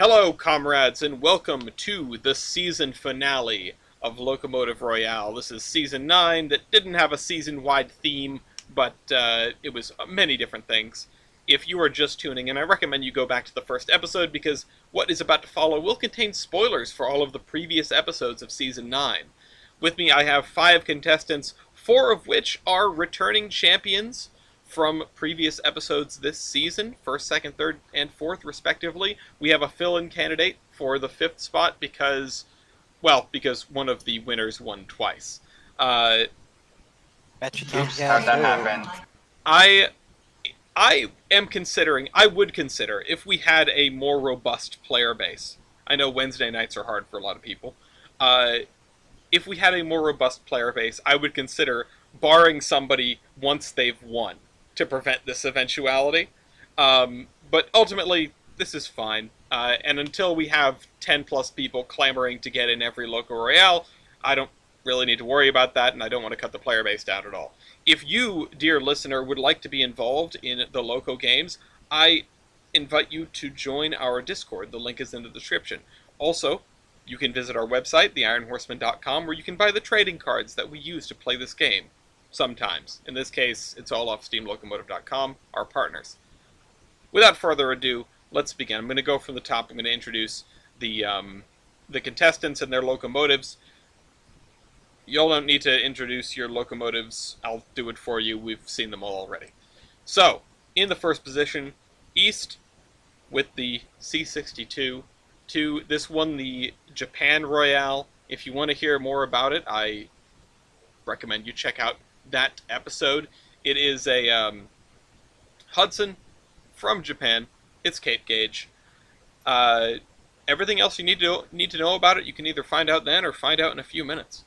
Hello, comrades, and welcome to the season finale of Locomotive Royale. This is Season 9 that didn't have a season-wide theme, but it was many different things. If you are just tuning in, I recommend you go back to the first episode because what is about to follow will contain spoilers for all of the previous episodes of Season 9. With me, I have 5 contestants, 4 of which are returning champions from previous episodes this season, first, second, third, and fourth, respectively. We have a fill-in candidate for the 5th spot because one of the winners won twice. Bet you can't Oops, get how'd that through. happen? I would consider, if we had a more robust player base. I know Wednesday nights are hard for a lot of people. If we had a more robust player base, I would consider barring somebody once they've won to prevent this eventuality. But ultimately, this is fine. And until we have 10 plus people clamoring to get in every Loco Royale, I don't really need to worry about that, and I don't want to cut the player base down at all. If you, dear listener, would like to be involved in the Loco games, I invite you to join our Discord. The link is in the description. Also, you can visit our website, theironhorseman.com, where you can buy the trading cards that we use to play this game. Sometimes. In this case, it's all off steamlocomotive.com, our partners. Without further ado, let's begin. I'm going to go from the top. I'm going to introduce the contestants and their locomotives. Y'all don't need to introduce your locomotives. I'll do it for you. We've seen them all already. So, in the first position, East with the C62. This won the Japan Royale. If you want to hear more about it, I recommend you check out that episode. It is a Hudson from Japan. It's Kate Gage. Everything else you need to know about it, you can either find out then or find out in a few minutes.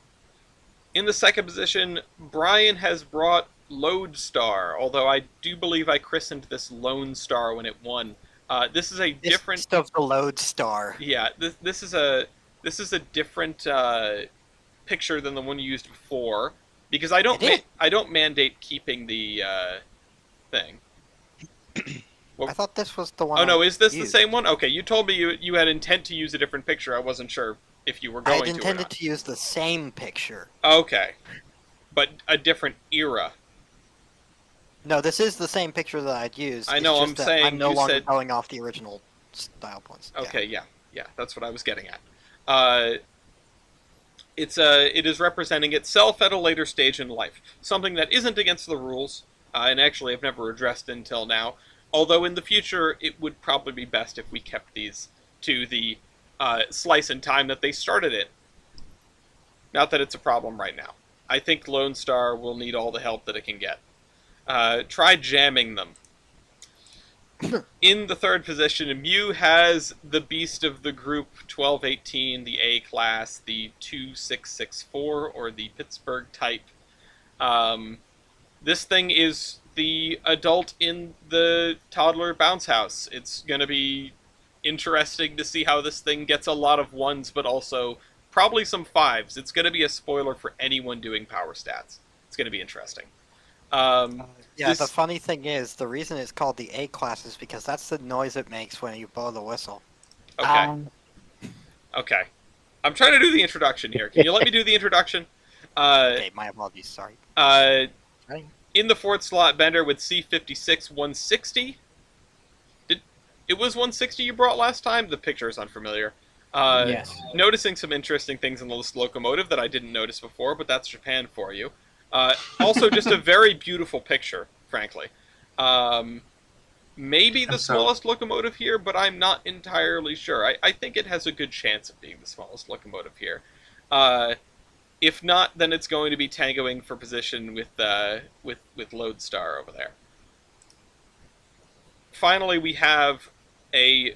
In the second position, Brian has brought Lodestar, although I do believe I christened this Lone Star when it won. This is a different East of the Lodestar. Yeah, this is a different picture than the one you used before, because I don't mandate keeping the thing. I thought this was the one. Oh no, is this used. the same one? Okay, you told me you had intent to use a different picture. I wasn't sure if you were going to. I intended to use the same picture. Okay, but a different era. No, this is the same picture that I'd used. I know. It's just that I'm no longer said going off the original style points. Okay, yeah, that's what I was getting at. It is representing itself at a later stage in life, something that isn't against the rules, and actually I've never addressed until now. Although in the future, it would probably be best if we kept these to the slice in time that they started in. Not that it's a problem right now. I think Lone Star will need all the help that it can get. Try jamming them. In the third position, Mew has the beast of the group, 1218, the A class, the 2664, or the Pittsburgh type. This thing is the adult in the toddler bounce house. It's going to be interesting to see how this thing gets a lot of 1s, but also probably some 5s. It's going to be a spoiler for anyone doing power stats. It's going to be interesting. The funny thing is, the reason it's called the A class is because that's the noise it makes when you blow the whistle. Okay. Okay. I'm trying to do the introduction here. Can you let me do the introduction? Okay, my apologies, sorry. In the fourth slot, Bender with C56 160. It was 160 you brought last time? The picture is unfamiliar. Yes. Noticing some interesting things in this locomotive that I didn't notice before, but that's Japan for you. Also, just a very beautiful picture, frankly. Maybe the smallest locomotive here, but I'm not entirely sure. I think it has a good chance of being the smallest locomotive here. If not, then it's going to be tangoing for position with Lodestar over there. Finally, we have a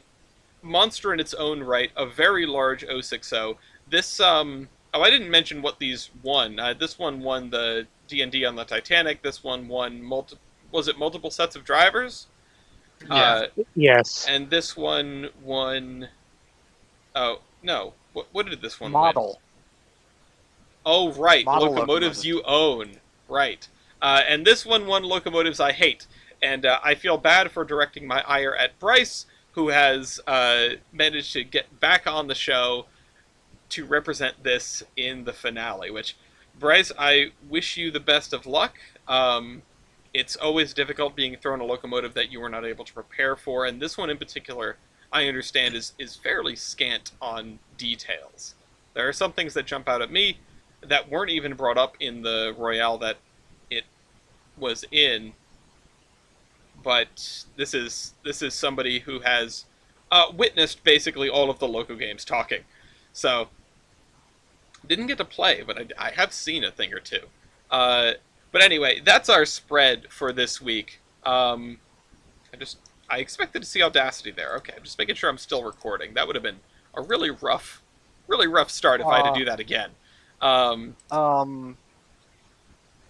monster in its own right, a very large 060. This, I didn't mention what these won. This one won the D&D on the Titanic. This one won multiple sets of drivers? Yeah. Yes. And this one won... Oh, no. What did this one Model. win? Oh, right. Model Locomotives you own. Right. And this one won Locomotives I Hate. And I feel bad for directing my ire at Bryce, who has managed to get back on the show to represent this in the finale, which, Bryce, I wish you the best of luck. It's always difficult being thrown a locomotive that you were not able to prepare for, and this one in particular, I understand, is fairly scant on details. There are some things that jump out at me that weren't even brought up in the Royale that it was in, but this is somebody who has witnessed basically all of the Loco games talking. So, didn't get to play, but I have seen a thing or two. But anyway, that's our spread for this week. I expected to see Audacity there. Okay, I'm just making sure I'm still recording. That would have been a really rough start if I had to do that again.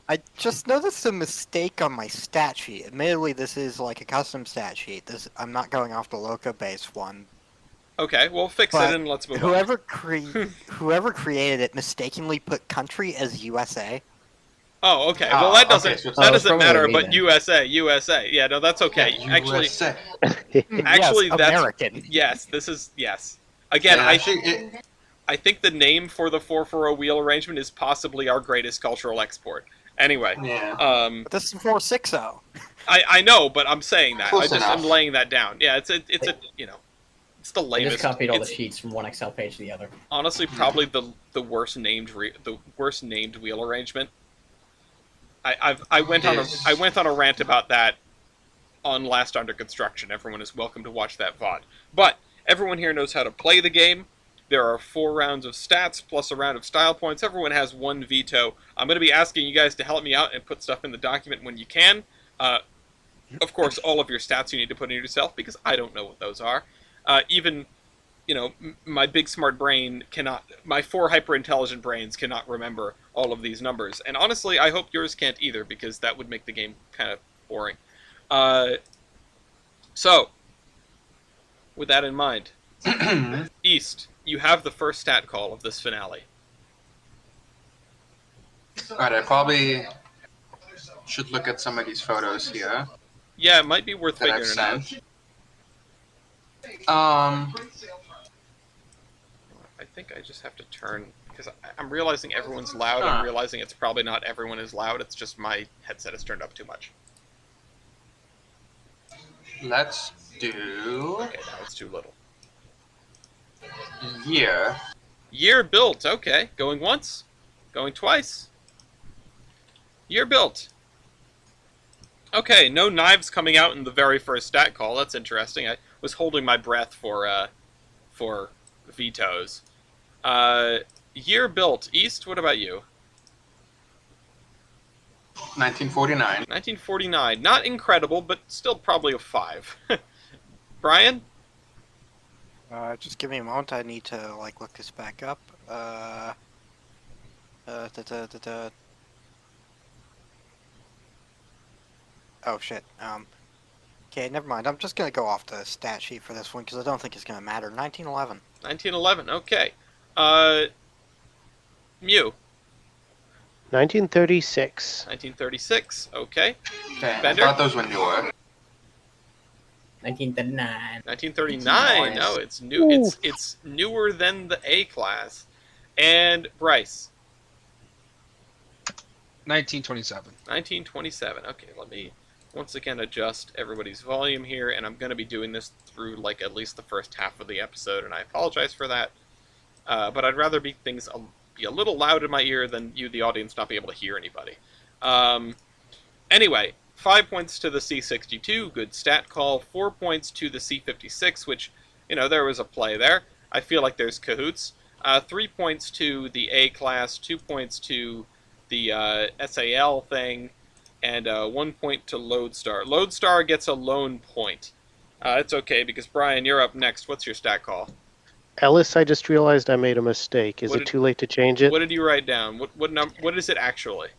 I just noticed a mistake on my stat sheet. Admittedly, this is like a custom stat sheet. I'm not going off the Loco base one. Okay, well, fix it and let's move on. Whoever created it mistakenly put country as USA. Oh, okay. Well, that doesn't matter. But then. USA. Yeah, no, that's okay. Yeah, actually, USA. actually, yes, that's American. Yes. This is yes. Again, Yeah, I think the name for the 440 wheel arrangement is possibly our greatest cultural export. Anyway, Yeah. But this is 460. I know, but I'm saying that. Close enough. I'm laying that down. Yeah, it's the I lamest. just copied all the It's sheets from one Excel page to the other. honestly probably the worst named wheel arrangement. I went on a rant about that on Last Under Construction. Everyone is welcome to watch that VOD. But everyone here knows how to play the game. There are 4 rounds of stats plus a round of style points. Everyone has 1 veto. I'm going to be asking you guys to help me out and put stuff in the document when you can. Of course, all of your stats you need to put in yourself because I don't know what those are. Even, my big smart brain cannot, my 4 hyper-intelligent brains cannot remember all of these numbers. And honestly, I hope yours can't either because that would make the game kind of boring. So, with that in mind, East, you have the first stat call of this finale. Alright, I probably should look at some of these photos here Yeah, it might be worth that I've figuring it out. sent. I think I just have to turn, because I'm realizing everyone's loud. I'm realizing it's probably not everyone is loud. It's just my headset is turned up too much. Let's do Okay, now it's too little. year. Year built. Okay, going once, going twice. Year built. Okay, no knives coming out in the very first stat call. That's interesting. I was holding my breath for vetoes. Year built. East, what about you? 1949. 1949. Not incredible, but still probably a 5. Brian? Just give me a moment. I need to look this back up. Oh shit. Okay, never mind. I'm just gonna go off the stat sheet for this one because I don't think it's gonna matter. 1911. 1911. Okay. Mew. 1936. 1936. Okay. Okay, I Bender? thought those were newer. 1939. 1939. No, it's new. It's newer than the A class. And Bryce. 1927. 1927. Okay, let me once again adjust everybody's volume here, and I'm going to be doing this through at least the first half of the episode, and I apologize for that. But I'd rather be a little loud in my ear than you, the audience, not be able to hear anybody. Anyway, 5 points to the C62, good stat call. 4 points to the C56, which, there was a play there. I feel like there's cahoots. 3 points to the A class, 2 points to the SAL thing, and 1 point to Lodestar. Lodestar gets a lone point. It's okay, because Brian, you're up next. What's your stat call? Ellis, I just realized I made a mistake. Is it too late to change it? What did you write down? What is it actually?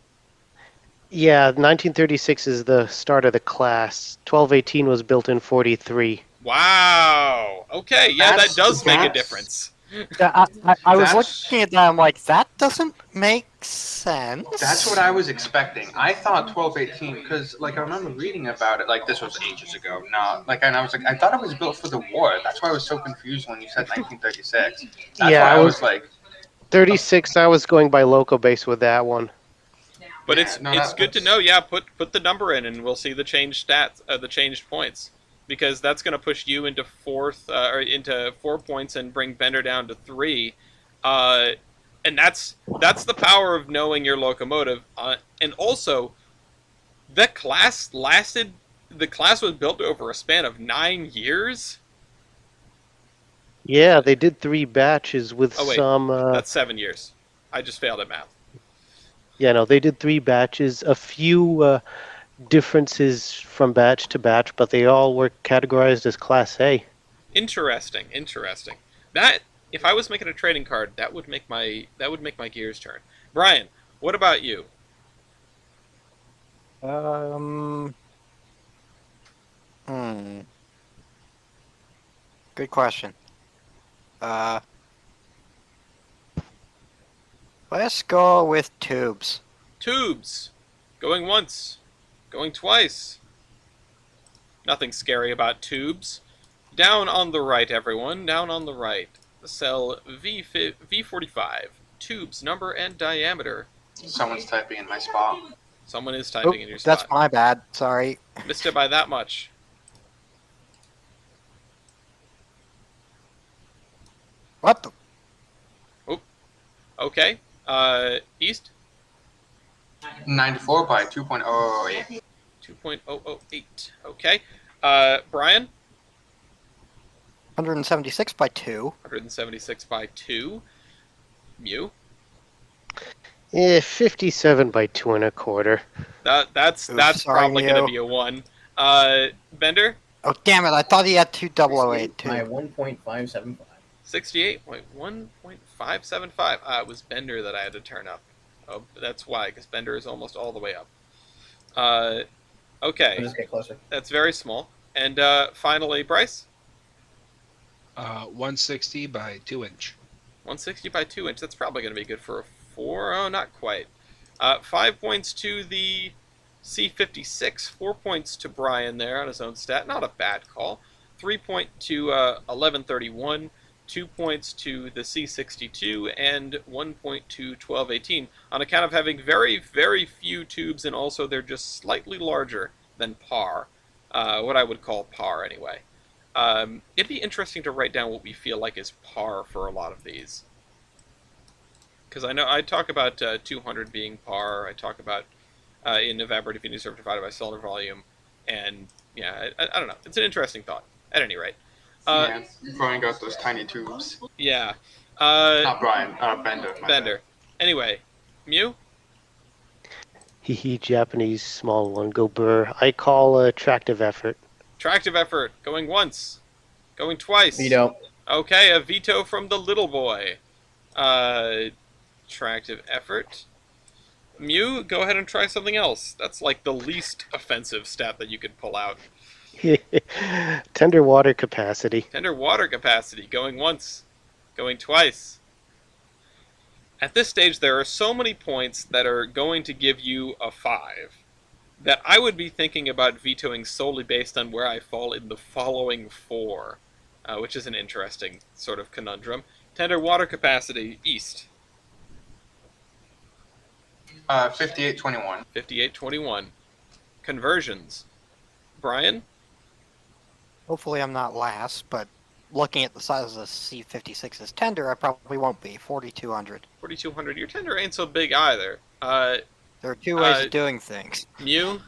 Yeah, 1936 is the start of the class. 1218 was built in 43. Wow. Okay, yeah, that does make a difference. I was That's- looking at that. I'm like, that doesn't make sense. That's what I was expecting. I thought 1218 because, like, I remember reading about it. Like, this was ages ago. No, like, and I was like, I thought it was built for the war. That's why I was so confused when you said 1936. That's Yeah, why I I was was like, 36. I was going by Loco base with that one. But yeah, no, it's good to that's- know. Yeah, put the number in, and we'll see the changed stats, the changed points, because that's going to push you into fourth or into 4 points and bring Bender down to 3. And that's the power of knowing your locomotive. And also, the class lasted. The class was built over a span of 9 years. Yeah, they did 3 batches with Oh wait, some. that's 7 years. I just failed at math. Yeah, no, they did 3 batches. A few differences from batch to batch, but they all were categorized as Class A. Interesting, interesting. That if I was making a trading card, that would make my gears turn. Brian, what about you? Um. Good question. Uh. Let's go with tubes. Tubes. Going once. Going twice. Nothing scary about tubes. Down on the right, everyone. Down on the right. Cell V45. Tubes, number and diameter. someone's typing in my spot. Someone is typing Oop, in your spot. that's my bad. Sorry. Missed it by that much. What the? Okay. East. 94 by 2.008. 2.008. Okay. Brian. 176 by 2. 176 by 2. Mew. 57 by 2 1/4. That's Oops, sorry, probably going to Mew. be a 1. Bender. Oh, damn it. I thought he had 2008 too. My 1.575. 68.1.575. It was Bender that I had to turn up. Oh, that's why, because Bender is almost all the way up. I'll Okay, just get closer. that's very small. And finally, Bryce. 160 by 2 inch. 160 by 2 inch. That's probably going to be good for a 4. Oh, not quite. 5 points to the C56. 4 points to Brian there on his own stat. Not a bad call. 3 point to 1131. 2 points to the C62, and 1 point to 1218 on account of having very, very few tubes, and also they're just slightly larger than par. What I would call par, anyway. It'd be interesting to write down what we feel like is par for a lot of these. Because I know I talk about 200 being par. I talk about in evaporative unit surface divided by solar volume, and yeah, I don't know. It's an interesting thought. At any rate. Yeah, Brian got those tiny tubes. Yeah. Not Brian, Bender. my Bender. Anyway, Mew? Hee Japanese small one. Go burr. I call attractive effort. Tractive effort. Going once. Going twice. Veto. Okay, a veto from the little boy. Tractive effort. Mew, go ahead and try something else. That's like the least offensive stat that you could pull out. Tender water capacity. Tender water capacity. Going once. Going twice. At this stage, there are so many points that are going to give you a 5 that I would be thinking about vetoing solely based on where I fall in the following 4, which is an interesting sort of conundrum. Tender water capacity, East. 5821. 5821. Conversions. Brian? Hopefully I'm not last, but looking at the size of the C56's tender, I probably won't be. 4200. 4200. Your tender ain't so big either. There are two ways of doing things. Mew?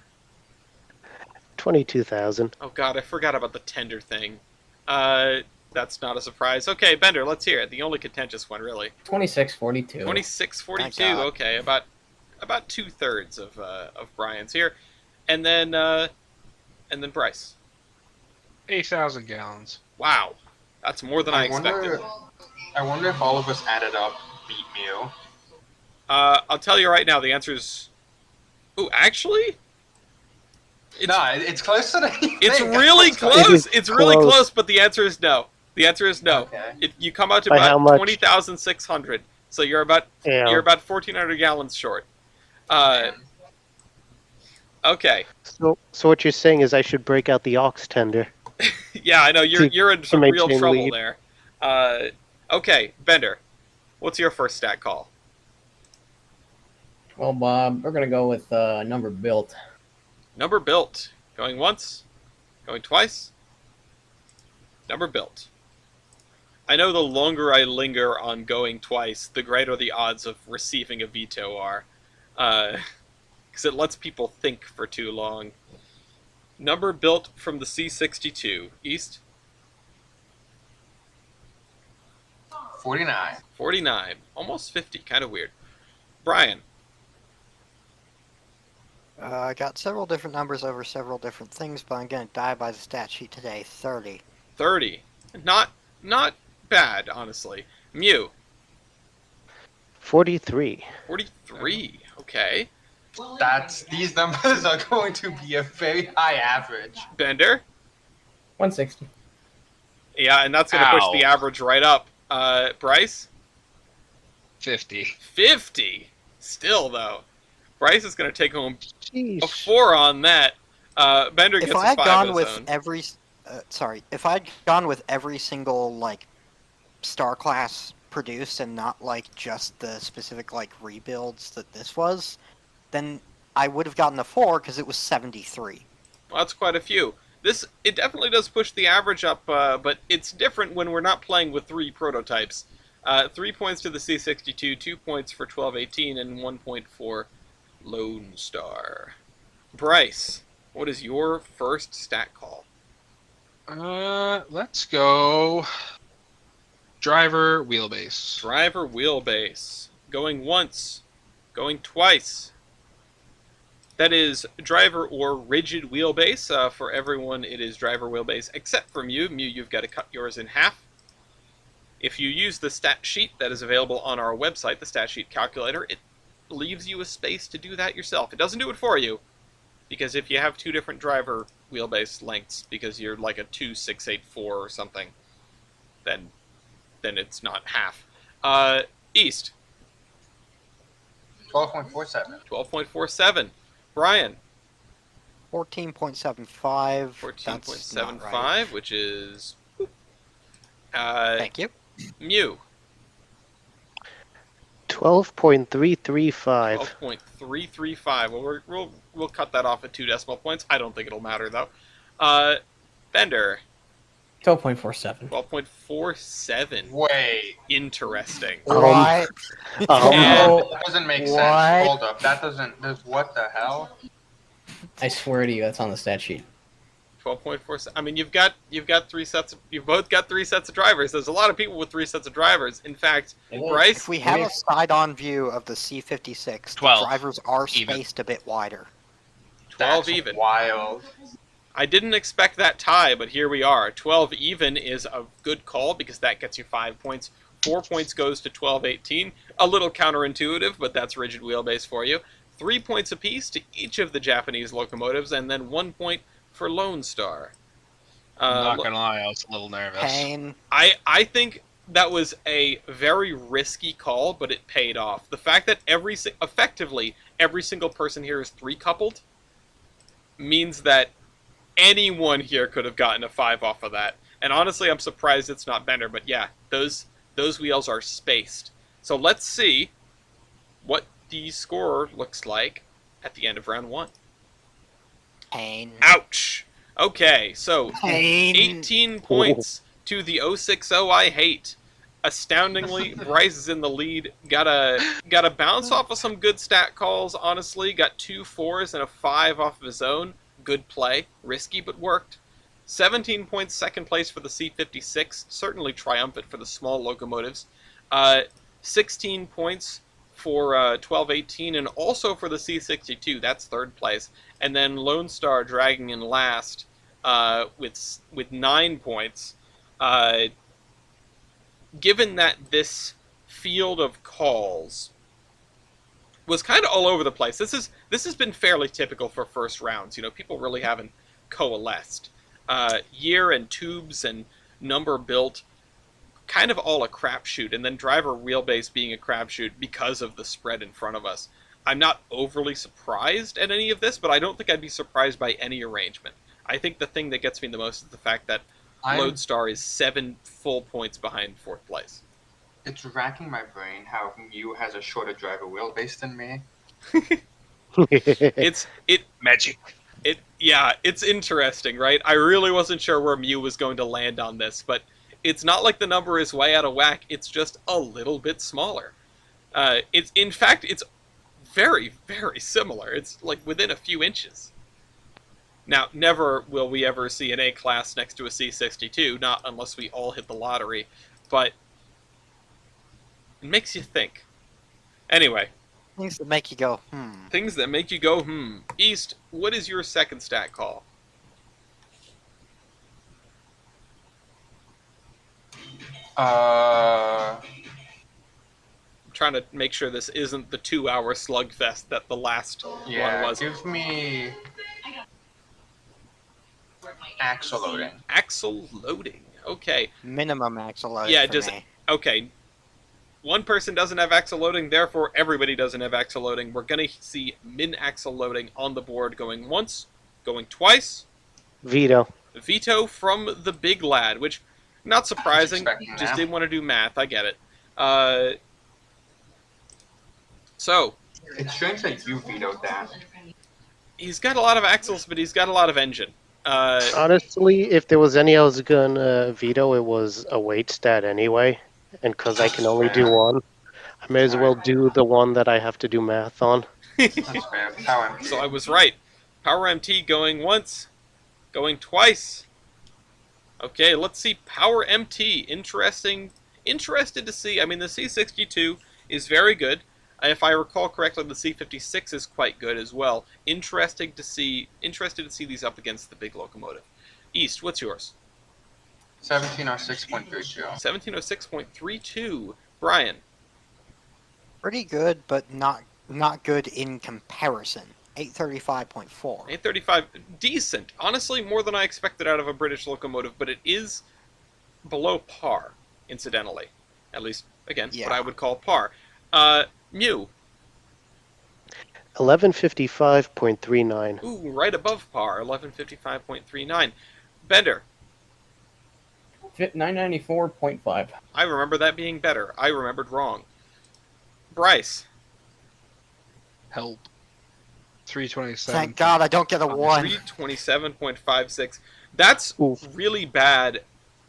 22,000. Oh god, I forgot about the tender thing. That's not a surprise. Okay, Bender, let's hear it. The only contentious one, really. 2642. 2642. Thank God. Okay, about 2/3 of Brian's here, and then Bryce. 8,000 gallons. Wow, that's more than I expected. I wonder if all of us added up beat Mew. I'll tell you right now, the answer is. Ooh, actually, No, it's closer than you it's think. really That's why- close. It is It's really close. close, but the answer is no. The answer is no. Okay. You come out to By how about much? 20,600. So you're about Yeah. 1,400 gallons short. Okay. So what you're saying is I should break out the ox tender Yeah, I know to you're in to some real maintain trouble lead. there. Okay, Bender, what's your first stat call? Well, Bob, we're gonna go with number built. Number built. Going once, going twice. Number built. I know the longer I linger on going twice, the greater the odds of receiving a veto are. Because it lets people think for too long. Number built from the C62. East? 49. 49. Almost 50. Kind of weird. Brian? I got several different numbers over several different things, but I'm gonna die by the stat sheet today. 30. 30. Not bad, honestly. Mew? 43. 43. Okay. These numbers are going to be a very high average. Bender? 160. Yeah, and that's going to push Ow. the average right up. Bryce? 50. 50. Still, though. Bryce is going to take home a Jeez. 4 on that. Bender If gets I a had 5 gone of with his own. if I'd gone with every single like star class produced and not like just the specific like rebuilds that this was, then I would have gotten a 4 because it was 73. Well, that's quite a few. It definitely does push the average up, but it's different when we're not playing with 3 prototypes. 3 points to the C62, 2 points for 1218, and 1 point for Lone Star. Bryce, what is your first stat call? Let's go. Driver wheelbase. Driver wheelbase. Going once. Going twice. That is driver or rigid wheelbase. For everyone, it is driver wheelbase, except for Mew. Mew, you've got to cut yours in half. If you use the stat sheet that is available on our website, the stat sheet calculator, it leaves you a space to do that yourself. It doesn't do it for you, because if you have 2 different driver wheelbase lengths, because you're like a 2684 or something, then it's not half. East. 12.47. 12.47. Brian. 14.75. 14.75, which is... Thank you. Mew. 12.335. 12.335. Well, we'll cut that off at 2 decimal points. I don't think it'll matter, though. Bender. 12.47. 12.47. Wait. Interesting. What? And- That doesn't make What? sense. Hold up. That doesn't. What the hell? I swear to you, that's on the stat sheet. 12.47. I mean, you've both got 3 sets of drivers. There's a lot of people with 3 sets of drivers. In fact, Bryce, If we have a side-on view of the C56, 12 the drivers are even. spaced a bit wider. 12 That's even. Wild. I didn't expect that tie, but here we are. 12 even is a good call because that gets you 5 points. 4 points goes to 1218. A little counterintuitive, but that's rigid wheelbase for you. 3 points apiece to each of the Japanese locomotives, and then 1 point for Lone Star. I'm not gonna lie, I was a little nervous. Pain. I think that was a very risky call, but it paid off. The fact that effectively every single person here is 3 coupled means that anyone here could have gotten a 5 off of that. And honestly, I'm surprised it's not Bender, but yeah, those wheels are spaced. So let's see what the score looks like at the end of round 1. Pain. Ouch! Okay, so Pain. 18 points to the 060 I hate. Astoundingly, Bryce is in the lead. Got a bounce off of some good stat calls, honestly. Got 2 4s and a 5 off of his own. Good play. Risky, but worked. 17 points, second place for the C56. Certainly triumphant for the small locomotives. 16 points for 1218 and also for the C62. That's third place. And then Lone Star dragging in last with 9 points. Given that this field of calls was kind of all over the place, this has been fairly typical for first rounds. You know, people really haven't coalesced. Year and tubes and number built kind of all a crapshoot, and then driver wheelbase being a crapshoot because of the spread in front of us. I'm not overly surprised at any of this, but I don't think I'd be surprised by any arrangement. I think the thing that gets me the most is the fact that Lodestar is 7 full points behind 4th place. It's racking my brain how Mew has a shorter driver wheelbase than me. It's Magic. it's interesting, right? I really wasn't sure where Mew was going to land on this, but it's not like the number is way out of whack. It's just a little bit smaller. It's in fact it's very, very similar. It's like within a few inches. Now, never will we ever see an A class next to a C62, not unless we all hit the lottery, but it makes you think. Anyway, Things that make you go, things that make you go, East, what is your second stat call? I'm trying to make sure this isn't the 2-hour slugfest that the last one was. Give me axle loading. Axle loading. Okay. minimum axle loading Yeah, for just me. okay. One person doesn't have axle loading, therefore everybody doesn't have axle loading. We're gonna see min axle loading on the board going once, going twice. Veto. Veto from the big lad, which not surprising. expecting Just that. didn't want to do math. I get it. So It's strange that you vetoed that. he's got a lot of axles, but he's got a lot of engine. Honestly, if there was any I was gonna veto, it was a weight stat anyway. And because I can only do one, I may as well do the one that I have to do math on. That's fair. Power. So I was right. Power MT going once, going twice. Okay, let's see Power MT. Interested to see. I mean, the C62 is very good. If I recall correctly, the C56 is quite good as well. Interested to see these up against the big locomotive. East, what's yours? 1706.32. 1706.32. Brian. Pretty good, but not good in comparison. 835.4. 835, decent. Honestly, more than I expected out of a British locomotive, but it is below par, incidentally. At least, again, Yeah. what I would call par. Mew. 1155.39. Ooh, right above par, 1155.39. Bender. 994.5. I remember that being better. I remembered wrong. Bryce. Help. 327. Thank God I don't get a 1. 327.56. That's Oof. really bad,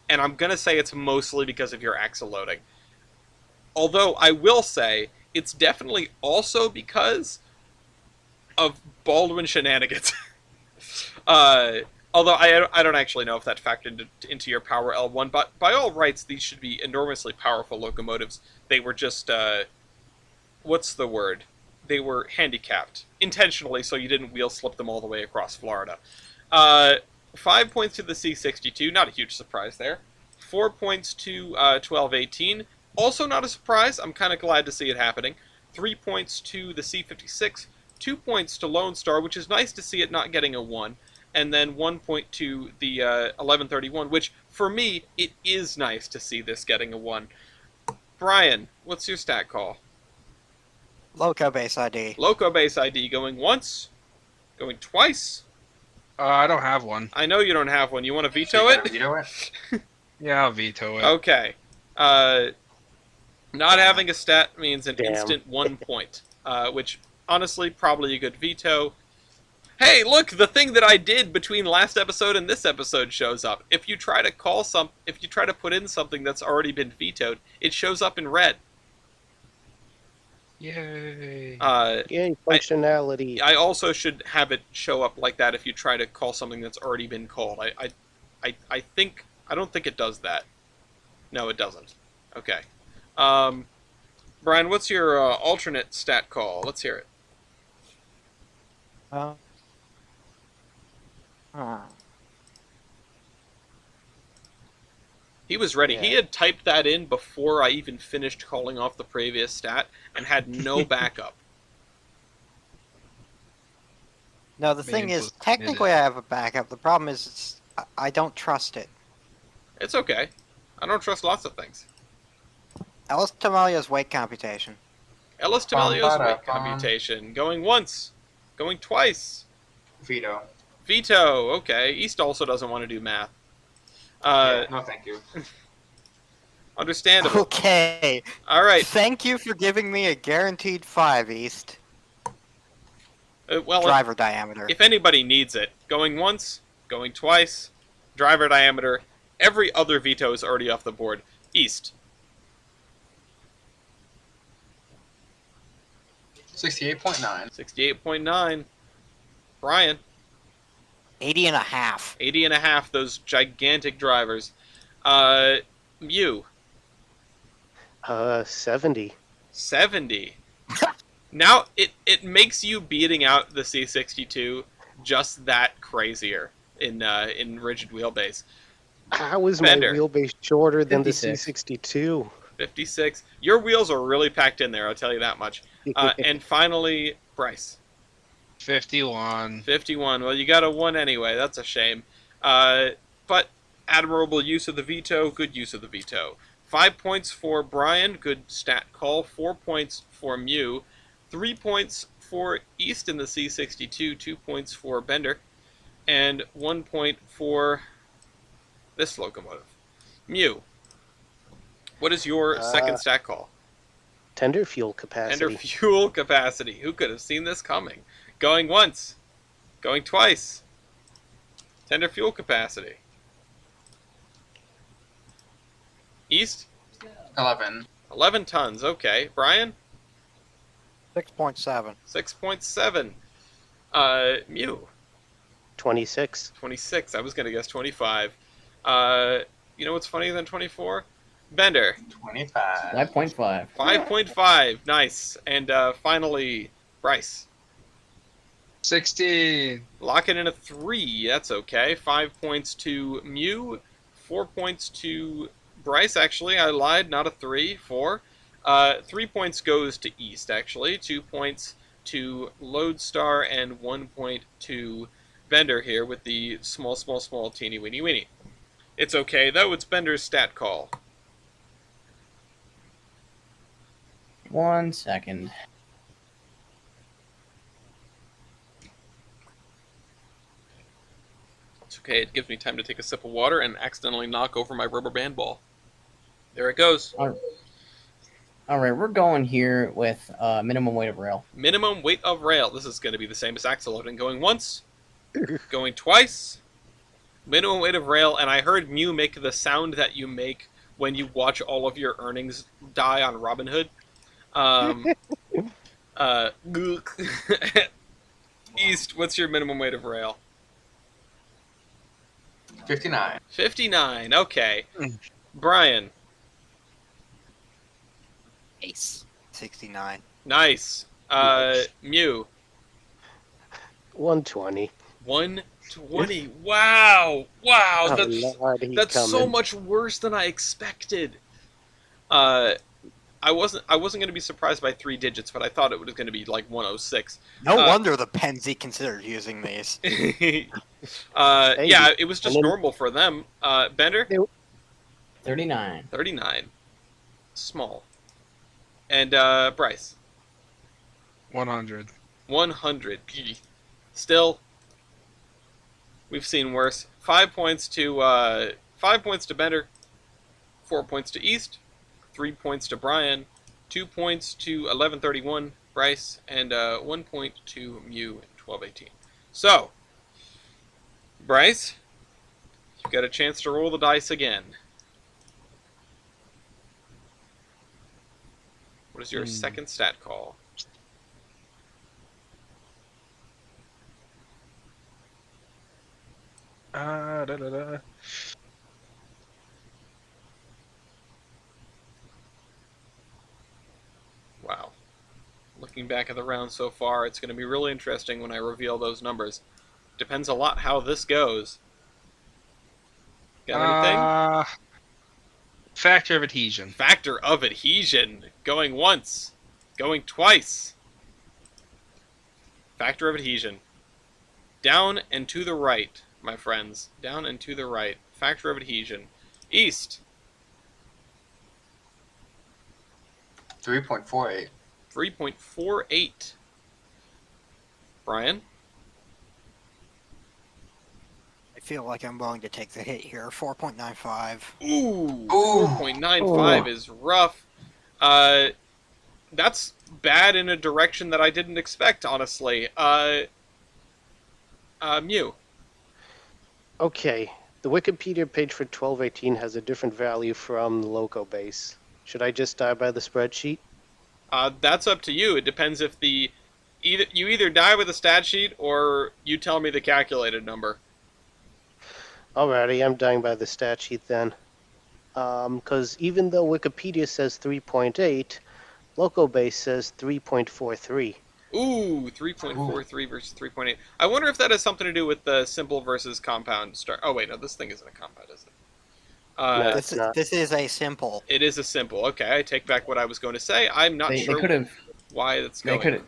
and I'm going to say it's mostly because of your axle loading. Although, I will say, it's definitely also because of Baldwin shenanigans. Although, I don't actually know if that factored into your Power L1, but by all rights, these should be enormously powerful locomotives. They were just, what's the word? They were handicapped intentionally, so you didn't wheel slip them all the way across Florida. 5 points to the C62, not a huge surprise there. 4 points to 1218, also not a surprise. I'm kind of glad to see it happening. 3 points to the C56, 2 points to Lone Star, which is nice to see it not getting a 1, and then 1 point to the 1131, which for me it is nice to see this getting a 1. Brian, what's your stat call? Loco base ID. Loco base ID going once, going twice. I don't have one. I know you don't have one. You want to veto So you it? gotta veto it? Yeah, I'll veto it. Okay. Not having a stat means an Damn. instant 1 point, which honestly probably a good veto. Hey, look, the thing that I did between last episode and this episode shows up. If you try to put in something that's already been vetoed, it shows up in red. Yay. Yay, functionality. I also should have it show up like that if you try to call something that's already been called. I don't think it does that. No, it doesn't. Okay. Brian, what's your alternate stat call? Let's hear it. Huh. He was ready. He Yeah. had typed that in before I even finished calling off the previous stat and had no backup. No, the thing Man is, was technically I have a backup. The problem is I don't trust it. It's okay. I don't trust lots of things. Ellis Tamalia's weight computation. Ellis Tamelio's weight computation. Going once. Going twice. Veto. Veto. Okay. East also doesn't want to do math. Yeah, no, thank you. Understandable. Okay. All right. Thank you for giving me a guaranteed 5, East. Well, Driver diameter. if anybody needs it, going once, going twice, driver diameter, every other veto is already off the board. East. 68.9. 68.9. Brian. 80 and a half. 80 and a half, those gigantic drivers. Mew. 70. 70. Now, it makes you beating out the C62 just that crazier in rigid wheelbase. How is Bender. my wheelbase shorter than the 56. C62? 56. Your wheels are really packed in there, I'll tell you that much. And finally, Bryce. 51. 51. Well, you got a 1 anyway. That's a shame. But admirable use of the veto. Good use of the veto. 5 points for Brian. Good stat call. 4 points for Mew. 3 points for East in the C62. 2 points for Bender. And 1 point for this locomotive. Mew. What is your second stat call? Tender fuel capacity. Tender fuel capacity. Who could have seen this coming? Going once. Going twice. Tender fuel capacity. East? 11. 11 tons. Okay. Brian? 6.7. 6.7. Mew? 26. 26. I was going to guess 25. You know what's funnier than 24? Bender? 25. 5.5. 5.5. Nice. And finally, Bryce? 16. Lock it in a 3. That's okay. 5 points to Mew. 4 points to Bryce, actually. I lied. Not a 3. 4. 3 points goes to East, actually. 2 points to Lodestar. And 1 point to Bender here with the small, teeny, weeny, weeny. It's okay, though. It's Bender's stat call. 1 second. It's okay. It gives me time to take a sip of water and accidentally knock over my rubber band ball. There it goes. All right, we're going here with minimum weight of rail. Minimum weight of rail. This is going to be the same as axle loading. Going once, going twice. Minimum weight of rail, and I heard Mew make the sound that you make when you watch all of your earnings die on Robinhood. East, what's your minimum weight of rail? 59. 59. Okay. Brian. Ace. 69. Nice. Mew. 120. 120. Wow. Wow. Oh, That's so much worse than I expected. I wasn't going to be surprised by 3 digits, but I thought it was going to be like 106. No wonder the Penzi considered using these. Yeah, it was just normal for them. Bender? 39. 39. Small. And Bryce? 100. 100. Still, we've seen worse. 5 points to 5 points to Bender. 4 points to East. 3 points to Brian. 2 points to 1131 Bryce, and 1 point to Mew in 1218. So, Bryce, you've got a chance to roll the dice again. What is your second stat call? Da, da, da. Wow. Looking back at the round so far, it's going to be really interesting when I reveal those numbers. Depends a lot how this goes. Got anything? Factor of adhesion. Factor of adhesion. Going once. Going twice. Factor of adhesion. Down and to the right, my friends. Down and to the right. Factor of adhesion. East, 3.48. 3.48. Brian? I feel like I'm willing to take the hit here. 4.95. Ooh, Ooh. 4.95 is rough. Uh, that's bad in a direction that I didn't expect, honestly. Mew. Okay, the Wikipedia page for 1218 has a different value from the Loco base. Should I just die by the spreadsheet? That's up to you. It depends if you either die with a stat sheet or you tell me the calculated number. Alrighty, I'm dying by the stat sheet then. Because even though Wikipedia says 3.8, Loco base says 3.43. Ooh, 3.43 versus 3.8. I wonder if that has something to do with the simple versus compound star. Oh wait, no, this thing isn't a compound, is it? No, This it's not. this is a simple. It is a simple. Okay, I take back what I was going to say. I'm not They sure could have. why that's They going. could have.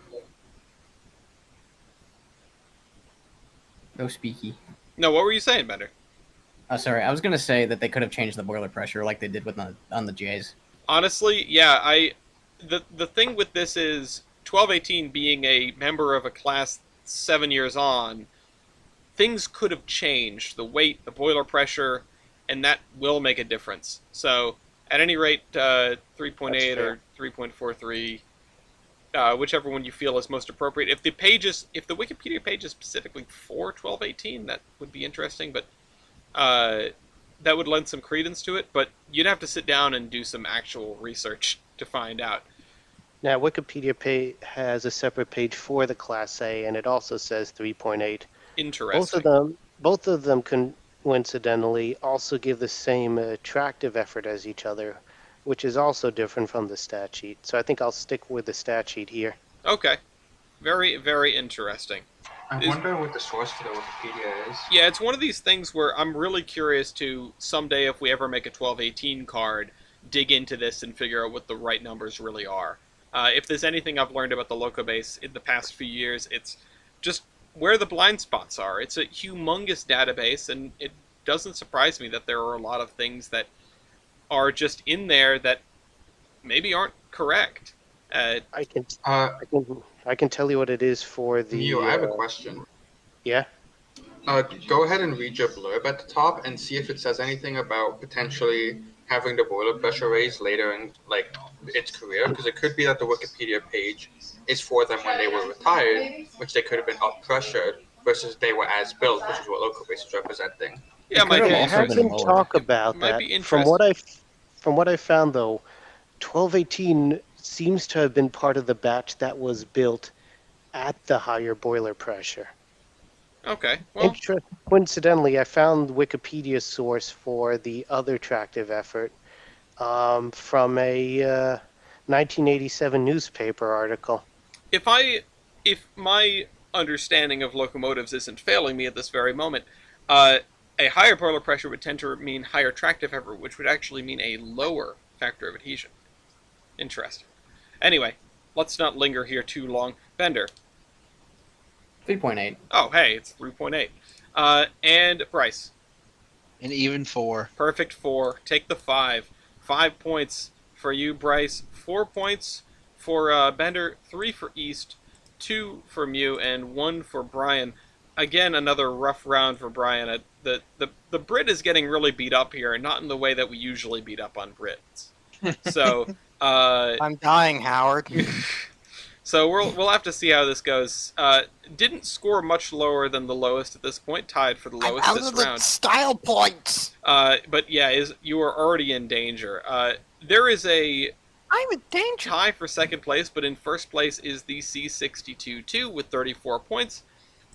No speaky. No, what were you saying, Bender? Oh, sorry. I was gonna say that they could have changed the boiler pressure like they did with on the Jays. Honestly, yeah, the thing with this is 1218 being a member of a class 7 years on, things could have changed. The weight, the boiler pressure, and that will make a difference. So, at any rate, 3.8 That's or 3.43, whichever one you feel is most appropriate. If the Wikipedia page is specifically for 1218, that would be interesting, but uh, that would lend some credence to it. But you'd have to sit down and do some actual research to find out. Now, Wikipedia has a separate page for the Class A, and it also says 3.8. Interesting. Both of them coincidentally also give the same attractive effort as each other, which is also different from the stat sheet. So I think I'll stick with the stat sheet here. Okay. Very, very interesting. I wonder what the source for the Wikipedia is. Yeah, it's one of these things where I'm really curious to someday, if we ever make a 1218 card, dig into this and figure out what the right numbers really are. If there's anything I've learned about the Loco base in the past few years, it's just where the blind spots are. It's a humongous database, and it doesn't surprise me that there are a lot of things that are just in there that maybe aren't correct. I can Uh, I can tell you what it is for the. Mew, I have a question. Yeah. Go ahead and read your blurb at the top and see if it says anything about potentially having the boiler pressure raised later in like its career, because it could be that the Wikipedia page is for them when they were retired, which they could have been up pressured, versus they were as built, which is what local base is representing. Yeah, It could might have be, It also has been been lower. talk It about might that. be interesting. From what I found though, 1218 seems to have been part of the batch that was built at the higher boiler pressure. Okay, well, Coincidentally, I found Wikipedia source for the other attractive effort from a 1987 newspaper article. if my understanding of locomotives isn't failing me at this very moment, uh, a higher boiler pressure would tend to mean higher tractive effort, which would actually mean a lower factor of adhesion. Interesting. Anyway, let's not linger here too long. Bender. 3.8. Oh, hey, it's 3.8. And Bryce. An even 4. Perfect 4. Take the 5. 5 points for you, Bryce. 4 points for Bender. 3 for East. 2 for Mew. And 1 for Brian. Again, another rough round for Brian. The Brit is getting really beat up here, and not in the way that we usually beat up on Brits. So, I'm dying, Howard. so we'll have to see how this goes. Didn't score much lower than the lowest at this point. Tied for the I'm lowest out this of the round. style points. But yeah, you are already in danger. There is a I'm in danger. tie for second place, but in first place is the C62-2 with 34 points.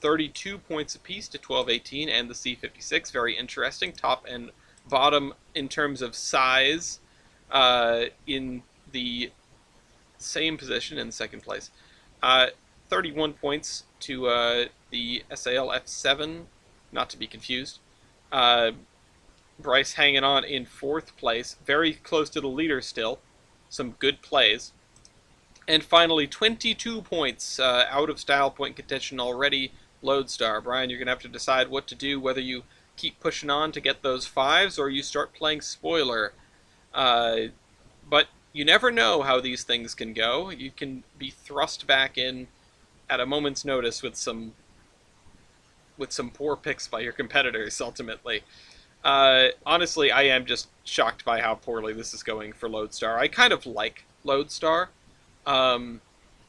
32 points apiece to 1218 and the C56. Very interesting. Top and bottom in terms of size in the same position in second place. 31 points to the SAL F7, not to be confused. Bryce hanging on in fourth place, very close to the leader still. Some good plays. And finally, 22 points out of style point contention already. Lodestar. Brian, you're going to have to decide what to do, whether you keep pushing on to get those 5s, or you start playing spoiler. But you never know how these things can go. You can be thrust back in at a moment's notice with some poor picks by your competitors. Ultimately, honestly, I am just shocked by how poorly this is going for Lodestar. I kind of like Lodestar. Um,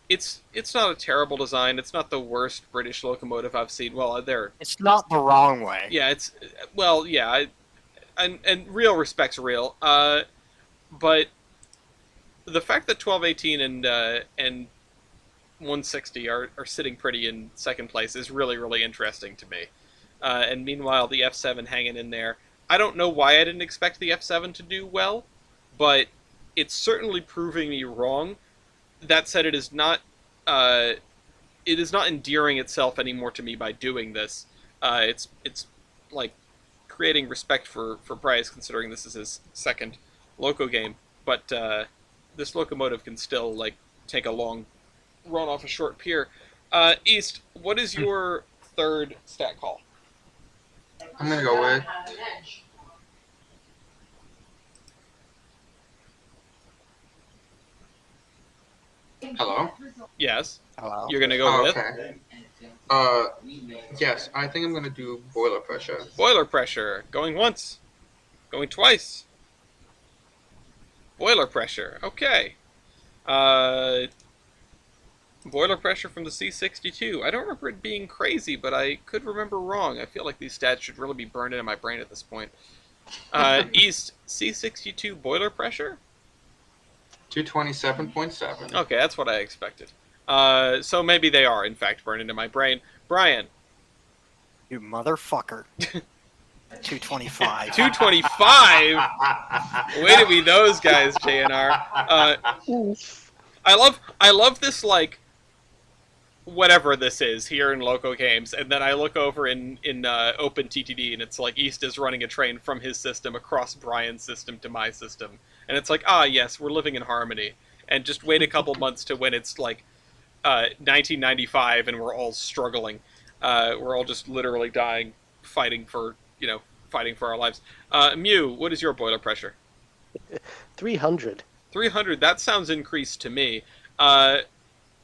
it's not a terrible design. It's not the worst British locomotive I've seen. Well, It's not the wrong way. yeah, and real respect's real. But the fact that 1218 and 160 are sitting pretty in second place is really, really interesting to me. And meanwhile, the F7 hanging in there. I don't know why I didn't expect the F7 to do well, but it's certainly proving me wrong. That said, it is not endearing itself anymore to me by doing this. It's like creating respect for Bryce, considering this is his second Loco game. But this locomotive can still like take a long run off a short pier. East, what is your third stat call? I'm gonna go with hello. Yes, Hello. you're gonna go Oh, with okay. Yes, I think I'm gonna do boiler pressure. boiler pressure. Going once, going twice. Boiler pressure. Okay. Boiler pressure from the C62. I don't remember it being crazy, but I could remember wrong. I feel like these stats should really be burned into my brain at this point. East, C62 boiler pressure? 227.7. Okay, that's what I expected. So maybe they are, in fact, burned into my brain. Brian. You motherfucker. 225. 225? Way to be those guys, JNR. I love this, like, whatever this is here in Loco Games, and then I look over in Open TTD, and it's like East is running a train from his system across Brian's system to my system, and it's like, ah, yes, we're living in harmony, and just wait a couple months to when it's like 1995, and we're all struggling, we're all just literally dying, fighting for our lives. Mew, what is your boiler pressure? 300. 300. That sounds increased to me.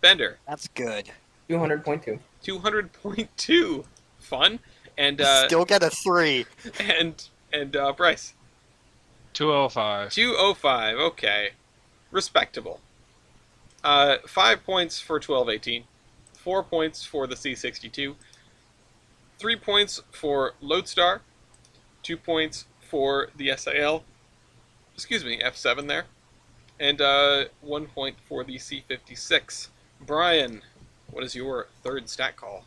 Bender. That's good. 200.2. 200.2. Fun. And Still get a 3. and Bryce. 205. 205. Okay. Respectable. 5 points for 1218. 4 points for the C62. 3 points for Lodestar. 2 points for the SAL. Excuse me, F7 there. And 1 point for the C56. Brian, what is your third stat call?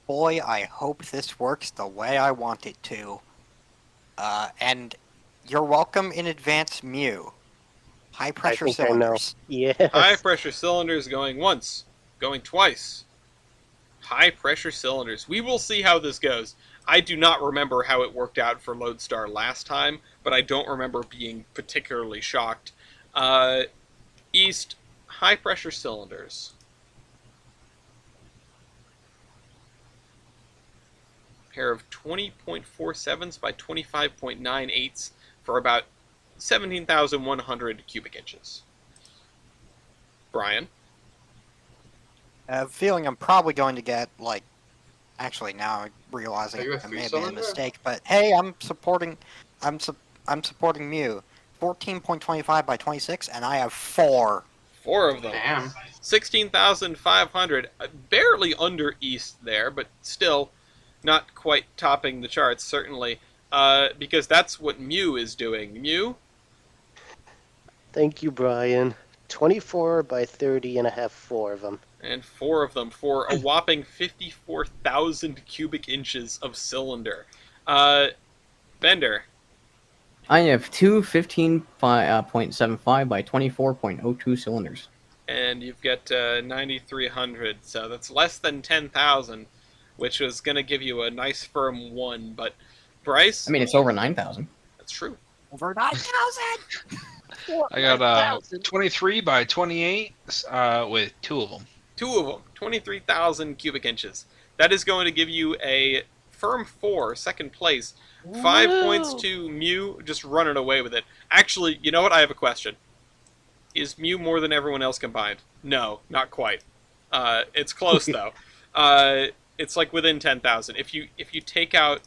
Boy, I hope this works the way I want it to. And you're welcome in advance, Mew. High pressure I think I know. cylinders. Yes. High pressure cylinders going once, going twice. High pressure cylinders. We will see how this goes. I do not remember how it worked out for Lodestar last time, but I don't remember being particularly shocked. East, high pressure cylinders. Pair of 20.47s by 25.98s for about 17,100 cubic inches. Brian. Feeling I'm probably going to get, like, actually now I'm realizing Are you a I may have made a three-cylinder? mistake, but hey, I'm supporting Mew. 14.25 by 26, and I have 4. 4 of them. Damn. 16,500. Barely under East there, but still not quite topping the charts, certainly. Because that's what Mew is doing. Mew? Thank you, Brian. 24 by 30 and a half, 4 of them. And 4 of them for a whopping 54,000 cubic inches of cylinder. Bender. I have two 15.75 by 24.02 cylinders. And you've got 9,300, so that's less than 10,000, which was going to give you a nice firm 1. But Bryce? I mean, it's over 9,000. That's true. Over 9,000! I got 23 by 28 with 2 of them. 2 of them. 23,000 cubic inches. That is going to give you a firm 4, second place. 5 points Woo! to Mew, just running away with it. Actually, you know what? I have a question. Is Mew more than everyone else combined? No, not quite. It's close though. It's like within 10,000. If you take out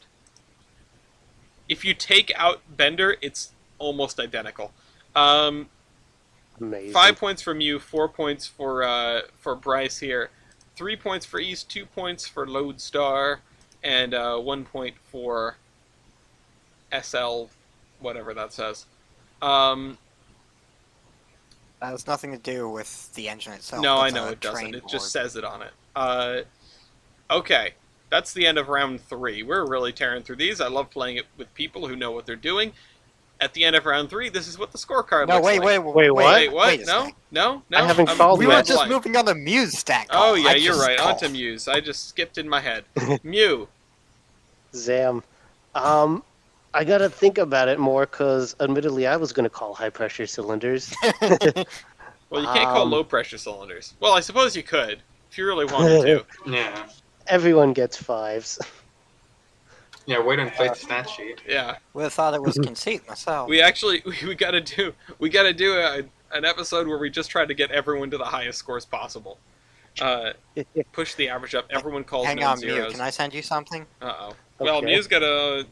Bender, it's almost identical. Amazing. 5 points for Mew, 4 points for Bryce here, 3 points for East, 2 points for Lodestar, and 1 point for SL, whatever that says. That has nothing to do with the engine itself. No, I That's know a it doesn't. train It board. just says it on it. Okay, that's the end of round 3. We're really tearing through these. I love playing it with people who know what they're doing. At the end of round 3, this is what the scorecard No, looks wait, like. Wait, what? Wait, what? Wait a No, sec. no, no. I haven't called We yet. were just blank. moving on to Mew's stat Oh call. yeah, I you're just right. On called. to Muse. I just skipped in my head. Mew. Zam. I gotta think about it more because, admittedly, I was gonna call high pressure cylinders. Well, you can't call low pressure cylinders. Well, I suppose you could if you really wanted to. Yeah. Everyone gets 5s. Yeah, way to inflate the stat sheet. Yeah, Would have thought it was conceit myself. we gotta do an episode where we just try to get everyone to the highest scores possible. Push the average up. Everyone calls Hang known on, Mew. zeros. Can I send you something? Uh-oh. Well, Okay. Mew's got a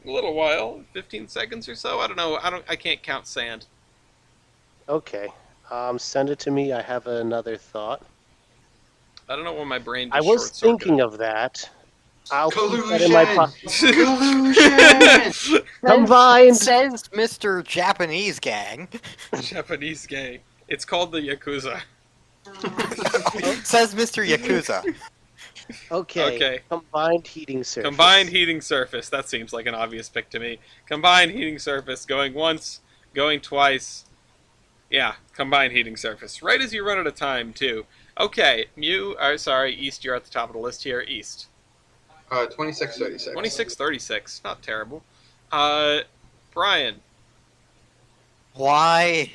little while, 15 seconds or so. I don't know. I can't count sand. Okay. Send it to me. I have another thought. I don't know when my brain just I was thinking of that. I'll keep that in my pocket. Collusion! Combined. Says Mr. Japanese Gang. Japanese gang. It's called the Yakuza. Says Mr. Yakuza. Okay. Okay. Combined heating surface. Combined heating surface. That seems like an obvious pick to me. Combined heating surface. Going once, going twice. Yeah, combined heating surface. Right as you run out of time, too. Okay, East, you're at the top of the list here. East. 2636. 2636. Not terrible. Brian. Why?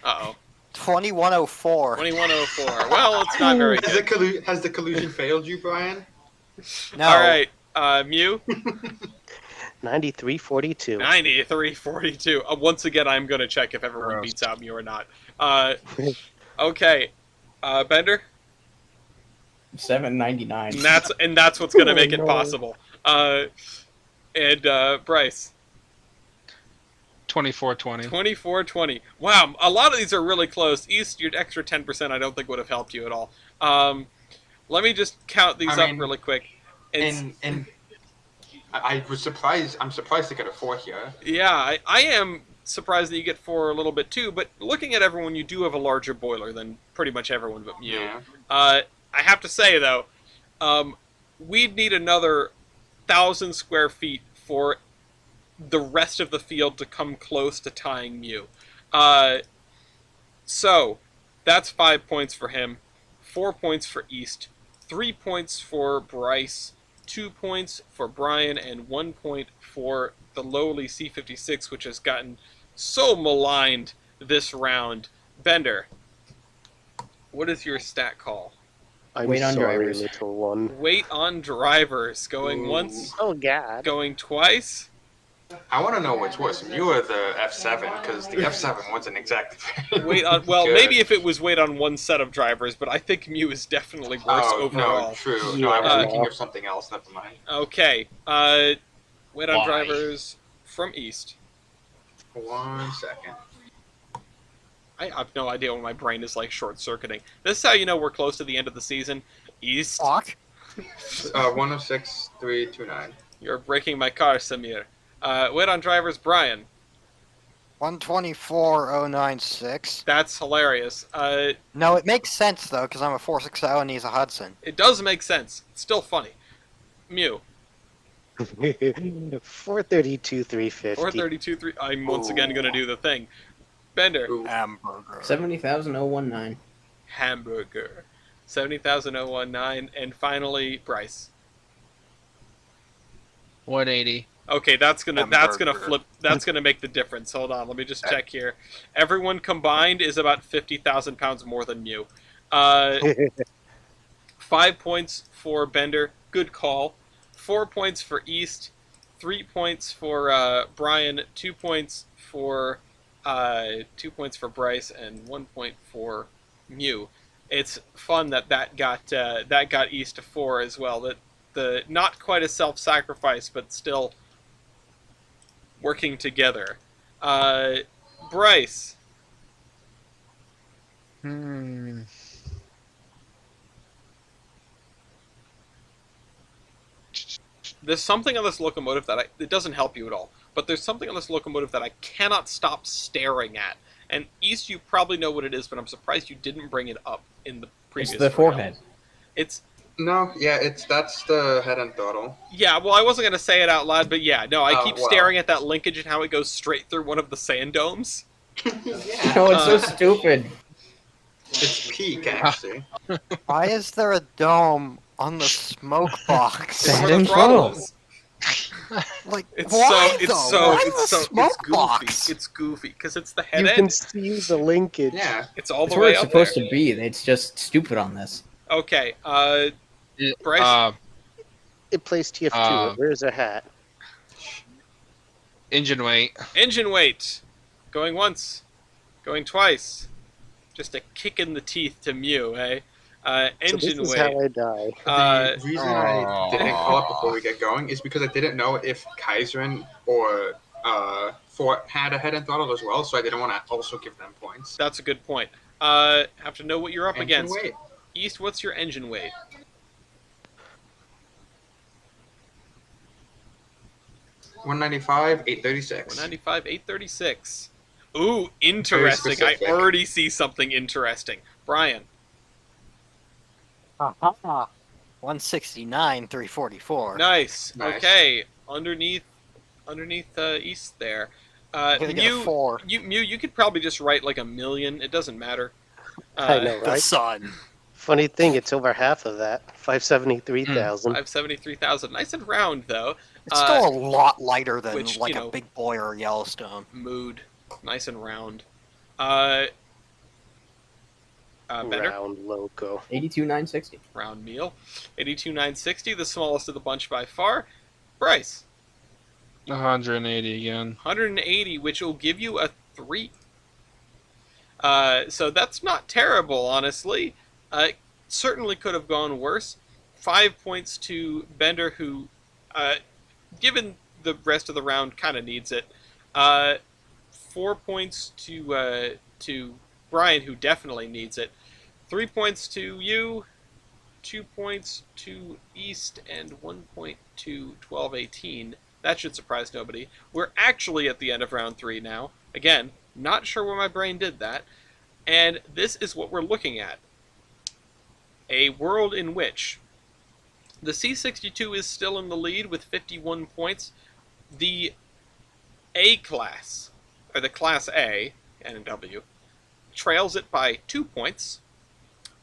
Uh-oh. 2104. 2104. Well, it's not very Has good. has the collusion failed you, Brian? No. All right, Mew. 9342. 9342. Once again, I'm going to check if everyone Gross. beats out Mew or not. Okay. Bender? 799. And that's what's going to make it no. possible. Bryce? 2420. 2420. Wow, a lot of these are really close. East, your extra 10% I don't think would have helped you at all. Let me just count these up really quick. And I was surprised. I'm surprised to get a 4 here. Yeah, I am surprised that you get 4 a little bit too, but looking at everyone, you do have a larger boiler than pretty much everyone but Mew. Yeah. I have to say, though, we'd need another 1,000 square feet for the rest of the field to come close to tying Mew. So, that's 5 points for him, 4 points for East, 3 points for Bryce, 2 points for Brian, and 1 point for the lowly C56, which has gotten so maligned this round. Bender, what is your stat call? I'm Wait on sorry, drivers. little one. Wait on drivers. Going Ooh. once, Oh, God. going twice. I want to know what's worse, Mew or the F7, because the F7 wasn't exactly. Wait on. Well, good. maybe if it was wait on one set of drivers, but I think Mew is definitely worse Oh, overall. no, true. No, I was Yeah. thinking of something else. Never mind. Okay. Wait on Why? drivers from East. 1 second. I have no idea when my brain is like short circuiting. This is how you know we're close to the end of the season. East. Fuck. 106329. You're breaking my car, Samir. Wait on drivers, Brian. 144096. That's hilarious. No, it makes sense though, because I'm a 460 and he's a Hudson. It does make sense. It's still funny. Mew. 432, 350. 432, 3. I'm once again going to do the thing. Bender. Ooh. Hamburger. 70,019. Hamburger. 70,019. And finally, Bryce. 180. Okay, that's gonna flip. That's gonna make the difference. Hold on, let me just check here. Everyone combined is about 50,000 pounds more than Mew. 5 points for Bender. Good call. 4 points for East. 3 points for Brian. 2 points for 2 points for Bryce, and 1 point for Mew. It's fun that got East to 4 as well. That the not quite a self-sacrifice, but still working together. Bryce. Hmm. There's something on this locomotive that it doesn't help you at all, but there's something on this locomotive that I cannot stop staring at. And East, you probably know what it is, but I'm surprised you didn't bring it up in the previous. It's the forehead. It's No, yeah, that's the head and throttle. yeah. Well, I wasn't gonna say it out loud, but yeah, no. I keep wow. staring at that linkage and how it goes straight through one of the sand domes. Yeah, No, it's so stupid. it's peak actually. Why is there a dome on the smoke box? Head Where the and throttle throttle. is. Like, It's why so it's though? so Why it's the so smoke it's goofy. box? It's goofy because it's the head You end. can see the linkage. Yeah. It's all It's the where way it's up there. supposed to be. It's just stupid on this. Okay. It- Bryce? It plays TF2. Uh, Where's a hat? Engine weight. Engine weight. Going once. Going twice. Just a kick in the teeth to Mew, eh? So Engine this is weight. how I die. The reason I didn't call it before we get going is because I didn't know if Kaiserin or Fort had a head and throttle as well, so I didn't want to also give them points. That's a good point. Have to know what you're up Engine against. weight. East, what's your engine weight? 195, 836. 195, 836. Ooh, interesting. I specific. already see something interesting. Brian. Aha. 169, 344. Nice. Nice. Okay. Underneath East there. I'm gonna get a 4. Mew, you could probably just write like 1,000,000. It doesn't matter. I know, The right? sun. Funny thing, it's over half of that. 573,000. 573,000. Nice and round though. It's still a lot lighter than which, like you know- a Big Boy or a Yellowstone. Mood. Nice and round. Bender. Round Loco. 82,960. Round meal. 82,960, the smallest of the bunch by far. Bryce. 180 again. 180, which will give you a 3. So that's not terrible, honestly. Certainly could have gone worse. 5 points to Bender, who, given the rest of the round, kind of needs it. 4 points to Brian, who definitely needs it. 3 points to you. 2 points to East, and 1 point to 1218. That should surprise nobody. We're actually at the end of round 3 now. Again, not sure where my brain did that. And this is what we're looking at. A world in which the C-62 is still in the lead with 51 points. The A class, or the Class A, N and W, trails it by 2 points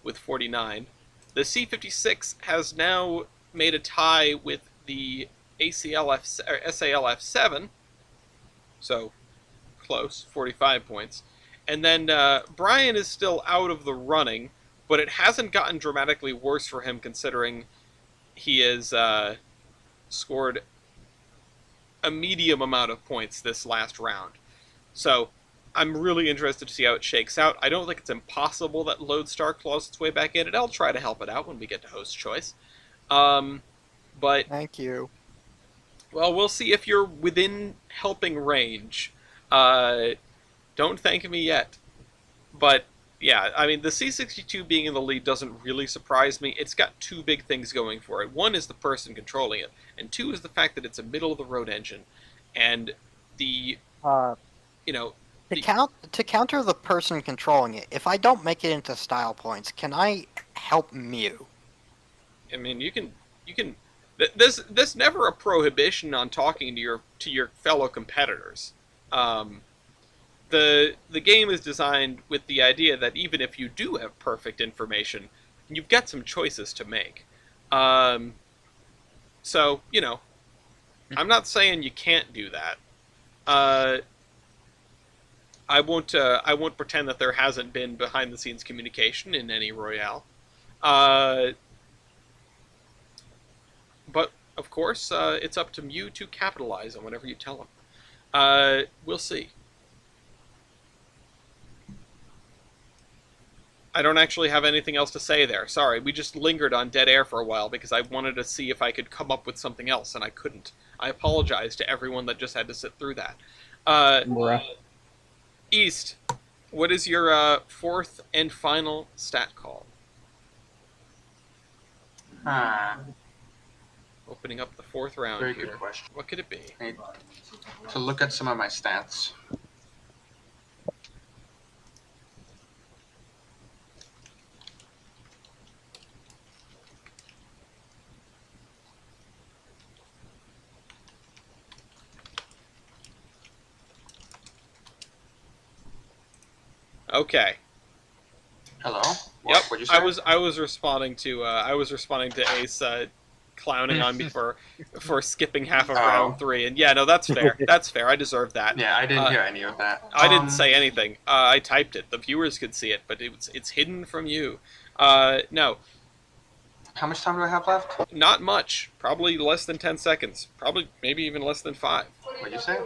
with 49. The C-56 has now made a tie with the SALF-7, so close, 45 points. And then Brian is still out of the running, but it hasn't gotten dramatically worse for him considering he has scored a medium amount of points this last round. So I'm really interested to see how it shakes out. I don't think it's impossible that Lodestar claws its way back in, and I'll try to help it out when we get to host choice. But Thank you. well, we'll see if you're within helping range. Don't thank me yet. But, yeah, I mean, the C-62 being in the lead doesn't really surprise me. It's got 2 big things going for it. One is the person controlling it, and 2 is the fact that it's a middle-of-the-road engine. And the, you know... To counter the person controlling it, if I don't make it into style points, can I help Mew? I mean, you can... There's never a prohibition on talking to your fellow competitors. The game is designed with the idea that even if you do have perfect information, you've got some choices to make. So, you know, I'm not saying you can't do that. I won't pretend that there hasn't been behind-the-scenes communication in any Royale. but of course, it's up to Mew to capitalize on whatever you tell him. We'll see. I don't actually have anything else to say there. Sorry, we just lingered on dead air for a while because I wanted to see if I could come up with something else, and I couldn't. I apologize to everyone that just had to sit through that. Bruh. East, what is your fourth and final stat call? Opening up the fourth round Very here. good question. What could it be? I need to look at some of my stats. Okay. Hello? Yep. What'd you say? I was responding to Ace clowning on me for skipping half of Oh. round 3, and yeah, no, that's fair. That's fair. I deserve that. Yeah, I didn't hear any of that. I didn't say anything. I typed it. The viewers could see it, but it's hidden from you. No, How much time do I have left? not much. Probably less than 10 seconds. Probably maybe even less than 5. What'd you say?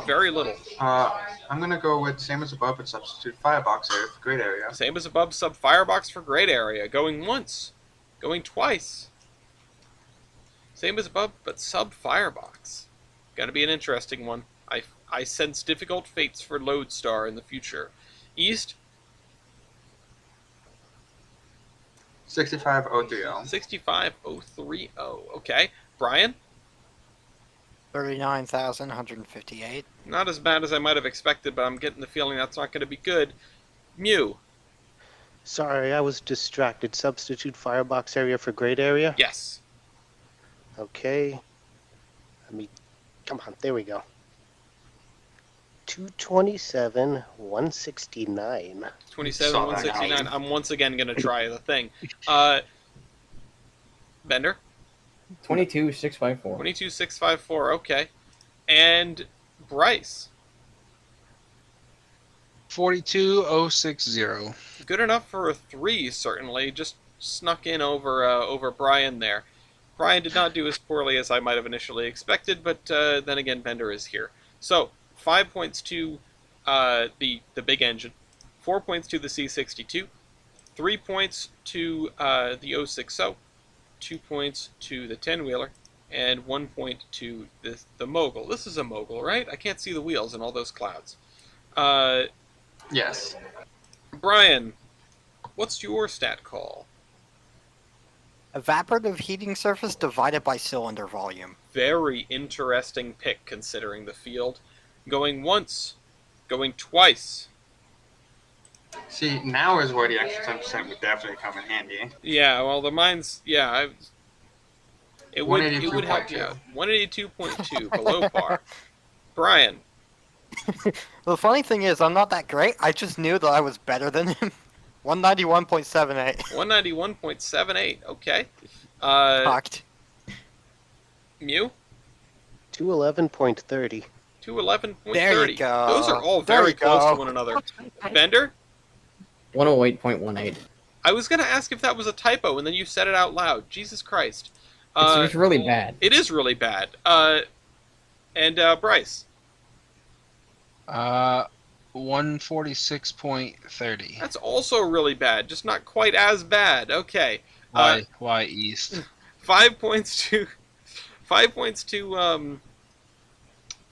Very little. I'm gonna go with same as above and substitute firebox area for great area. Same as above, sub firebox for great area. Going once. Going twice. Same as above, but sub firebox. Gonna be an interesting one. I sense difficult fates for Lodestar in the future. East, 65030. 65030. Okay. Brian, 39,158. not as bad as I might have expected, but I'm getting the feeling that's not going to be good. Mew, Sorry, I was distracted. Substitute firebox area for great area. yes. Okay. Come on, there we go. 227, 169. 27, Saw that 169. coming. I'm once again going to try the thing. Bender, 22,654. 22654. Okay. And Bryce, 42060. good enough for a 3, certainly. Just snuck in over Brian there. Brian did not do as poorly as I might have initially expected, but then again, Bender is here. So, 5 points to the big engine, 4 points to the C62, 3 points to the 060, 2 points to the 10-wheeler, and 1 point to the mogul. This is a mogul, right? I can't see the wheels in all those clouds. Yes. Brian, what's your stat call? Evaporative heating surface divided by cylinder volume. Very interesting pick considering the field. Going once, going twice. See, now is where the extra 10% would definitely come in handy. Yeah, well, the mine's it would help you out. 182.2 below par. Brian, The funny thing is, I'm not that great. I just knew that I was better than him. 191.78. 191.78. Okay. Fucked. Mew, 211.30. 211.30. There you go. Those are all There very you close go. to one another. Bender, 108.18. I was going to ask if that was a typo, and then you said it out loud. Jesus Christ. It's really bad. It is really bad. And Bryce, 146.30. that's also really bad, just not quite as bad. Okay. Why East? 5 points to 5 points to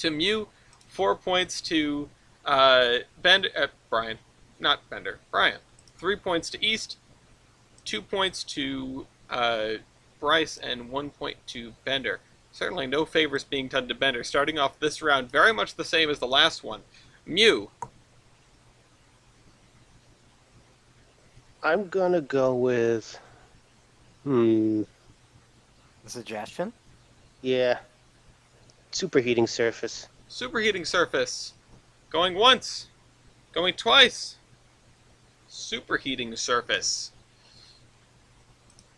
Mew, 4 points to Brian, not Bender, Brian. 3 points to East, 2 points to Bryce, and 1 point to Bender. Certainly no favors being done to Bender. Starting off this round very much the same as the last one. Mew, I'm gonna go with. Suggestion? Yeah. Superheating surface. superheating surface. Going once, going twice. Superheating surface.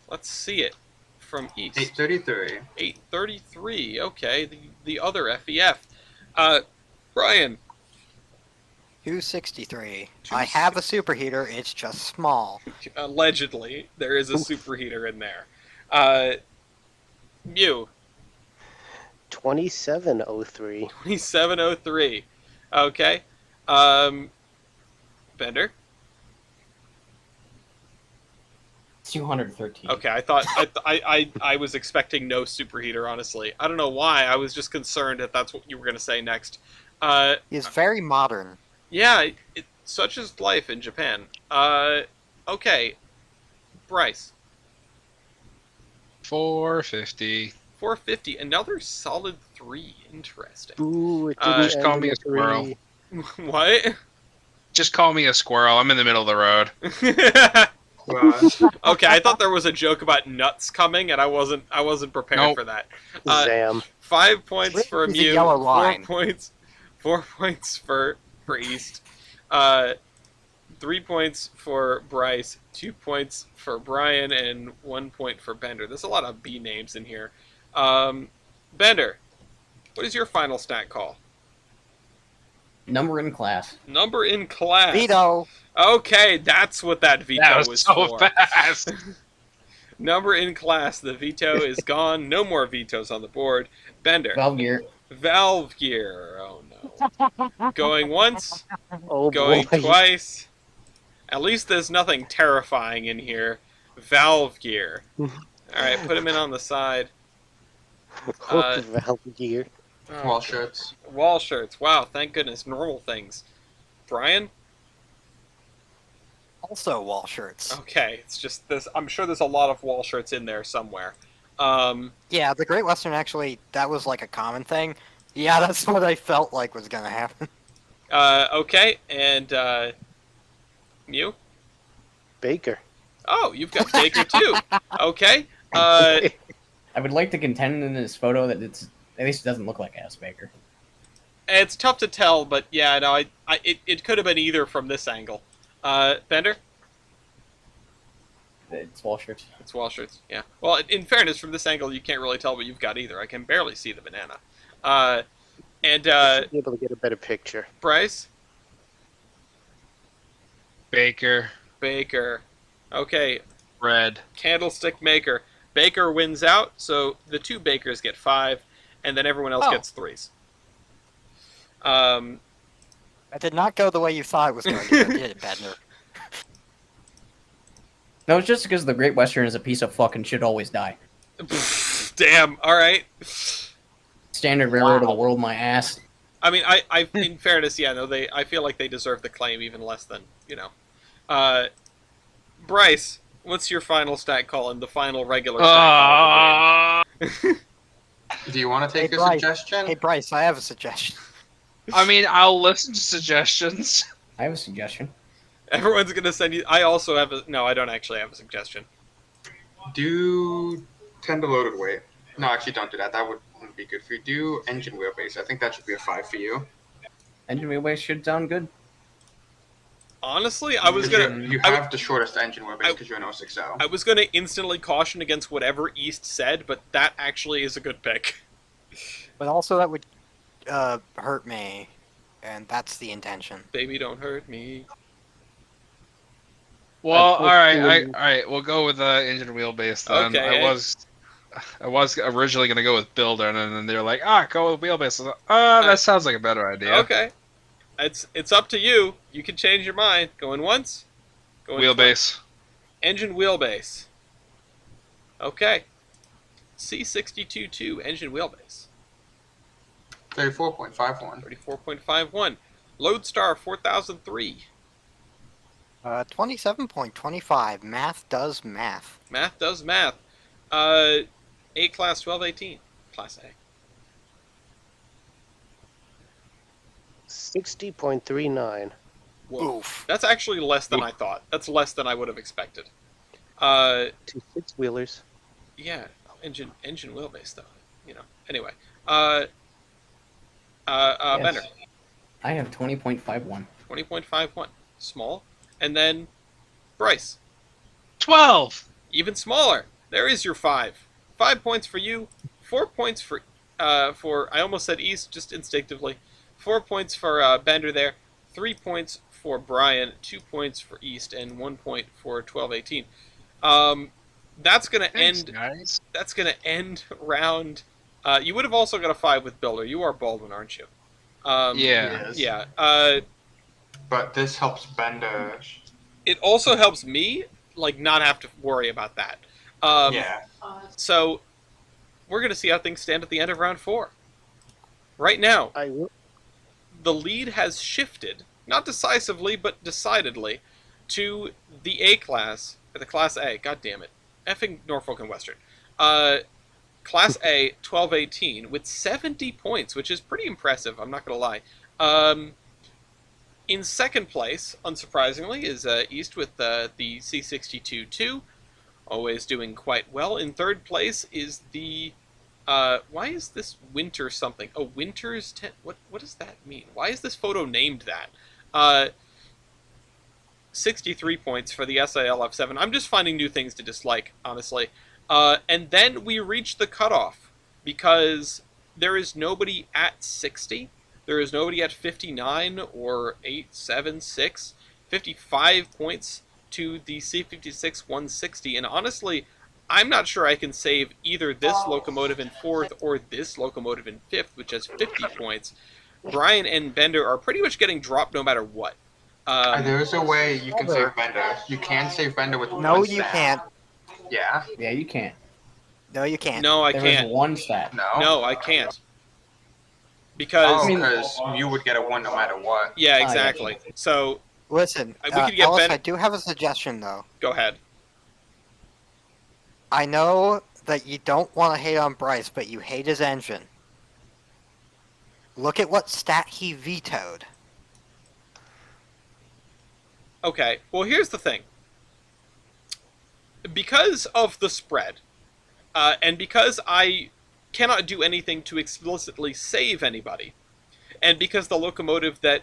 Let's see it from East. 833. 833. Okay, the other FEF. Brian, 263. I have a superheater, it's just small. allegedly there is a superheater in there. Mew, 2703. 2703. Okay. Bender. 213. Okay, I was expecting no superheater. Honestly, I don't know why. I was just concerned that that's what you were gonna say next. He is very modern. Yeah, such is life in Japan. Okay, Bryce, 450. 450, another solid 3. Interesting. Ooh, it Uh, didn't Just end call in me a a squirrel. 3. What? Just call me a squirrel. I'm in the middle of the road. Okay, I thought there was a joke about nuts coming, and I wasn't prepared Nope. for that. Zam. 5 points This for is a Mew. yellow 4 line. points. 4 points for East. 3 points for Bryce. 2 points for Brian, and 1 point for Bender. There's a lot of B names in here. Bender, what is your final stat call? Number in class. Number in class. Veto. Okay, that's what that veto That was was so for. fast. Number in class. The veto is gone. No more vetoes on the board. Bender. Valve gear. Valve gear. Oh no. Going once. Oh Going boy. twice. At least there's nothing terrifying in here. Valve gear. Alright, put him in on the side. Hook valve gear. Wall shirts. Wall shirts. Wow, thank goodness. Normal things. Brian? Also wall shirts. Okay, it's just this. I'm sure there's a lot of wall shirts in there somewhere. Yeah, the Great Western actually, that was like a common thing. Yeah, that's what I felt like was gonna happen. Okay, and you? Baker. Oh, you've got Baker too. Okay. I would like to contend in this photo that it's at least it doesn't look like Ass Baker. It's tough to tell, but yeah, no, it could have been either from this angle. Bender? It's wall shirts. It's wall shirts, yeah. Well, in fairness, from this angle, you can't really tell what you've got either. I can barely see the banana. And Should be able to get a better picture. Bryce? Baker. Baker. Okay, Red. candlestick maker. Baker wins out, so the 2 bakers get 5, and then everyone else Oh. gets 3s. That did not go the way you thought it was going to go, did it, Bender? No, it's just because the Great Western is a piece of fucking should always die. Damn. All right. Standard railroad of the world, my ass. I mean, I in fairness, yeah, no, I feel like they deserve the claim even less than Bryce, what's your final stat call and the final regular stat call of the game? Do you want to take Hey, a Bryce. suggestion? Hey, Bryce, I have a suggestion. I mean, I'll listen to suggestions. I have a suggestion. Everyone's gonna send you. I also have a. No, I don't actually have a suggestion. Do 10 to loaded weight. No, actually, don't do that. That wouldn't be good for you. Do engine wheelbase. I think that should be a 5 for you. Engine wheelbase should sound good. Honestly, I was 'Cause gonna. You I- have the shortest engine wheelbase because you're an 060. I was gonna instantly caution against whatever East said, but that actually is a good pick. But also that would hurt me, and that's the intention. Baby, don't hurt me. Well, all right, Unfortunately- all right. We'll go with engine wheelbase then. Okay. I was originally gonna go with builder, and then they're like, go with wheelbase. I was like, that sounds like a better idea. Okay, it's up to you. You can change your mind. Going once. Going twice. Wheelbase. Engine wheelbase. Okay. C62-2 engine wheelbase. 34.51. 34.51. Lodestar 4003. 27.25. Math does math. Math does math. A class 1218. Class A. 60.39. Whoa. Oof. That's actually less than I thought. That's less than I would have expected. 2 6-wheelers. Yeah, engine wheelbase though. Anyway. Yes. Bender. I have 20.51. 20.51. Small. And then Bryce. 12. Even smaller. There is your 5. 5 points for you. 4 points for I almost said East just instinctively. 4 points for Bender there. 3 points for Brian. 2 points for East and 1 point for 1218. That's gonna Thanks, end. guys. that's going to end round. You would have also got a 5 with Builder. You are Baldwin, aren't you? Yeah. Yes. Yeah. But this helps Bender. It also helps me like not have to worry about that. Yeah. So we're going to see how things stand at the end of round 4. Right now, I will. the lead has shifted, not decisively, but decidedly, to the A class, or the Class A. God damn it, effing Norfolk and Western. Class A, 1218 with 70 points, which is pretty impressive. I'm not gonna lie. In second place, unsurprisingly, is East with the C62-2, always doing quite well. In third place is the why is this winter something? Oh, winter's what does that mean? Why is this photo named that? Uh, 63 points for the SILF7. I'm just finding new things to dislike, honestly. And then we reach the cutoff because there is nobody at 60. There is nobody at 59 or 876. 55 points to the C56 160. And honestly, I'm not sure I can save either this locomotive in fourth or this locomotive in fifth, which has 50 points. Brian and Bender are pretty much getting dropped no matter what. There is a way you can save Bender. You can save Bender with No, one you stat. can't. Yeah. Yeah, you can't. No, you can't. No, I There can't. is one stat. No. No, I can't. Because Oh, because you would get a 1 no matter what. yeah, yeah. exactly. So Listen, We could get Ellis, Ben- I do have a suggestion, though. go ahead. I know that you don't want to hate on Bryce, but you hate his engine. Look at what stat he vetoed. Okay, well, here's the thing. Because of the spread, and because I cannot do anything to explicitly save anybody, and because the locomotive that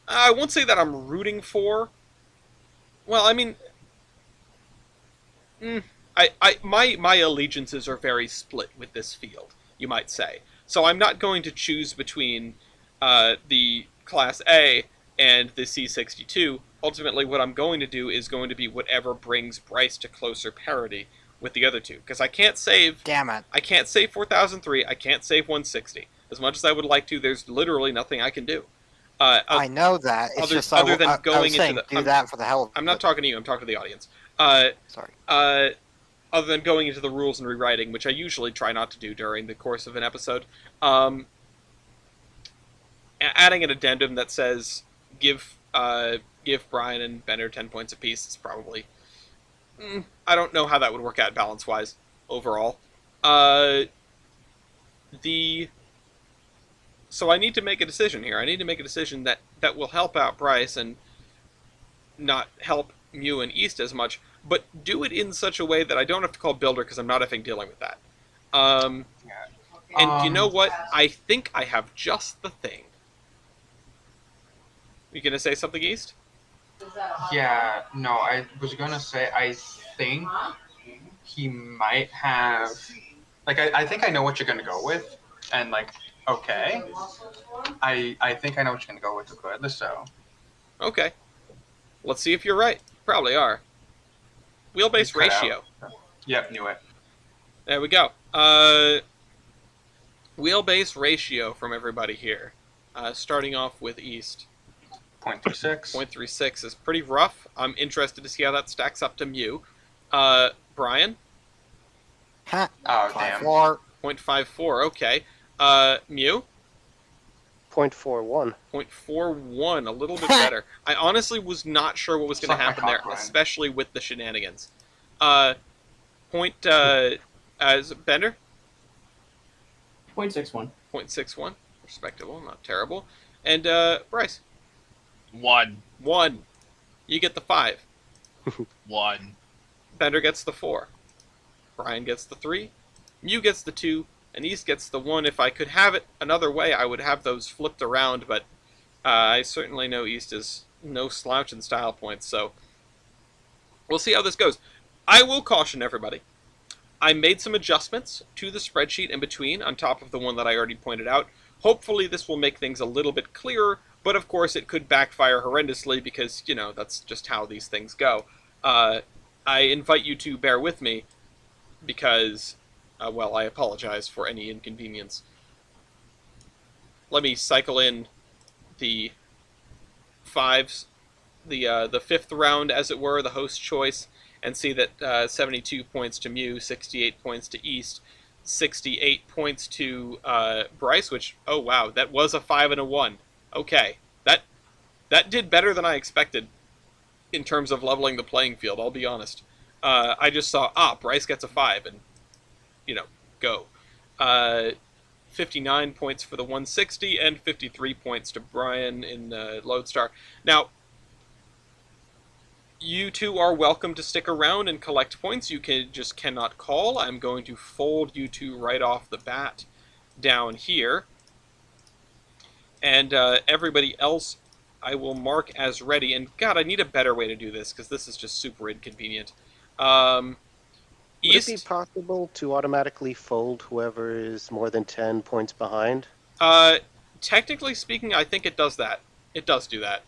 I won't say that I'm rooting for. Well, I mean, my allegiances are very split with this field, you might say. So I'm not going to choose between the Class A and the C62. Ultimately, what I'm going to do is going to be whatever brings Bryce to closer parity with the other two, because I can't save. Damn it. I can't save 4003. I can't save 160. As much as I would like to, there's literally nothing I can do. I know that. It's other- just other than I going was into saying the- do I'm- that for the hell of I'm not it. talking to you. I'm talking to the audience. Sorry. Other than going into the rules and rewriting, which I usually try not to do during the course of an episode, adding an addendum that says give Brian and Bender 10 points apiece is probably. I don't know how that would work out balance wise overall. So I need to make a decision here. I need to make a decision that will help out Bryce and not help Mew and East as much, but do it in such a way that I don't have to call Builder because I'm not effing dealing with that. And you know what? I think I have just the thing. You gonna say something, East? Yeah, no, I was gonna say I think he might have. Like, I think I know what you're gonna go with, and like, okay, I think I know what you're gonna go with regardless. So Okay. Let's see if you're right. Probably are. Wheelbase You cut out. ratio. Yep, knew it. There we go. Wheelbase ratio from everybody here. Starting off with East. 0.36. 0.36 is pretty rough. I'm interested to see how that stacks up to Mew. Brian? Ha, Oh, five damn. floor. 0.54, okay. Mew? 0.41. 0.41, a little bit better. I honestly was not sure what was going to Suck my happen there, cock, Brian. especially with the shenanigans. As Bender? 0.61. 0.61, respectable, not terrible. And Bryce? 1. 1. You get the 5. 1. Bender gets the 4. Brian gets the 3. Mew gets the 2. And East gets the 1. If I could have it another way, I would have those flipped around, but I certainly know East is no slouch in style points, so we'll see how this goes. I will caution everybody. I made some adjustments to the spreadsheet in between, on top of the one that I already pointed out. Hopefully this will make things a little bit clearer, but of course it could backfire horrendously because, you know, that's just how these things go. I invite you to bear with me. because, well, I apologize for any inconvenience. Let me cycle in the fives, the fifth round, as it were, the host choice, and see that 72 points to Mew, 68 points to East, 68 points to Bryce. Which, oh wow, that was a 5 and a 1. Okay, that did better than I expected in terms of leveling the playing field. I'll be honest. I just saw Bryce gets a 5, and go. Uh, 59 points for the 160 and 53 points to Brian in Lodestar. Now, you two are welcome to stick around and collect points. You just cannot call. I'm going to fold you two right off the bat down here. And everybody else I will mark as ready. And God, I need a better way to do this because this is just super inconvenient. Would it be East, possible to automatically fold whoever is more than 10 points behind? technically speaking, I think it does that. It does do that.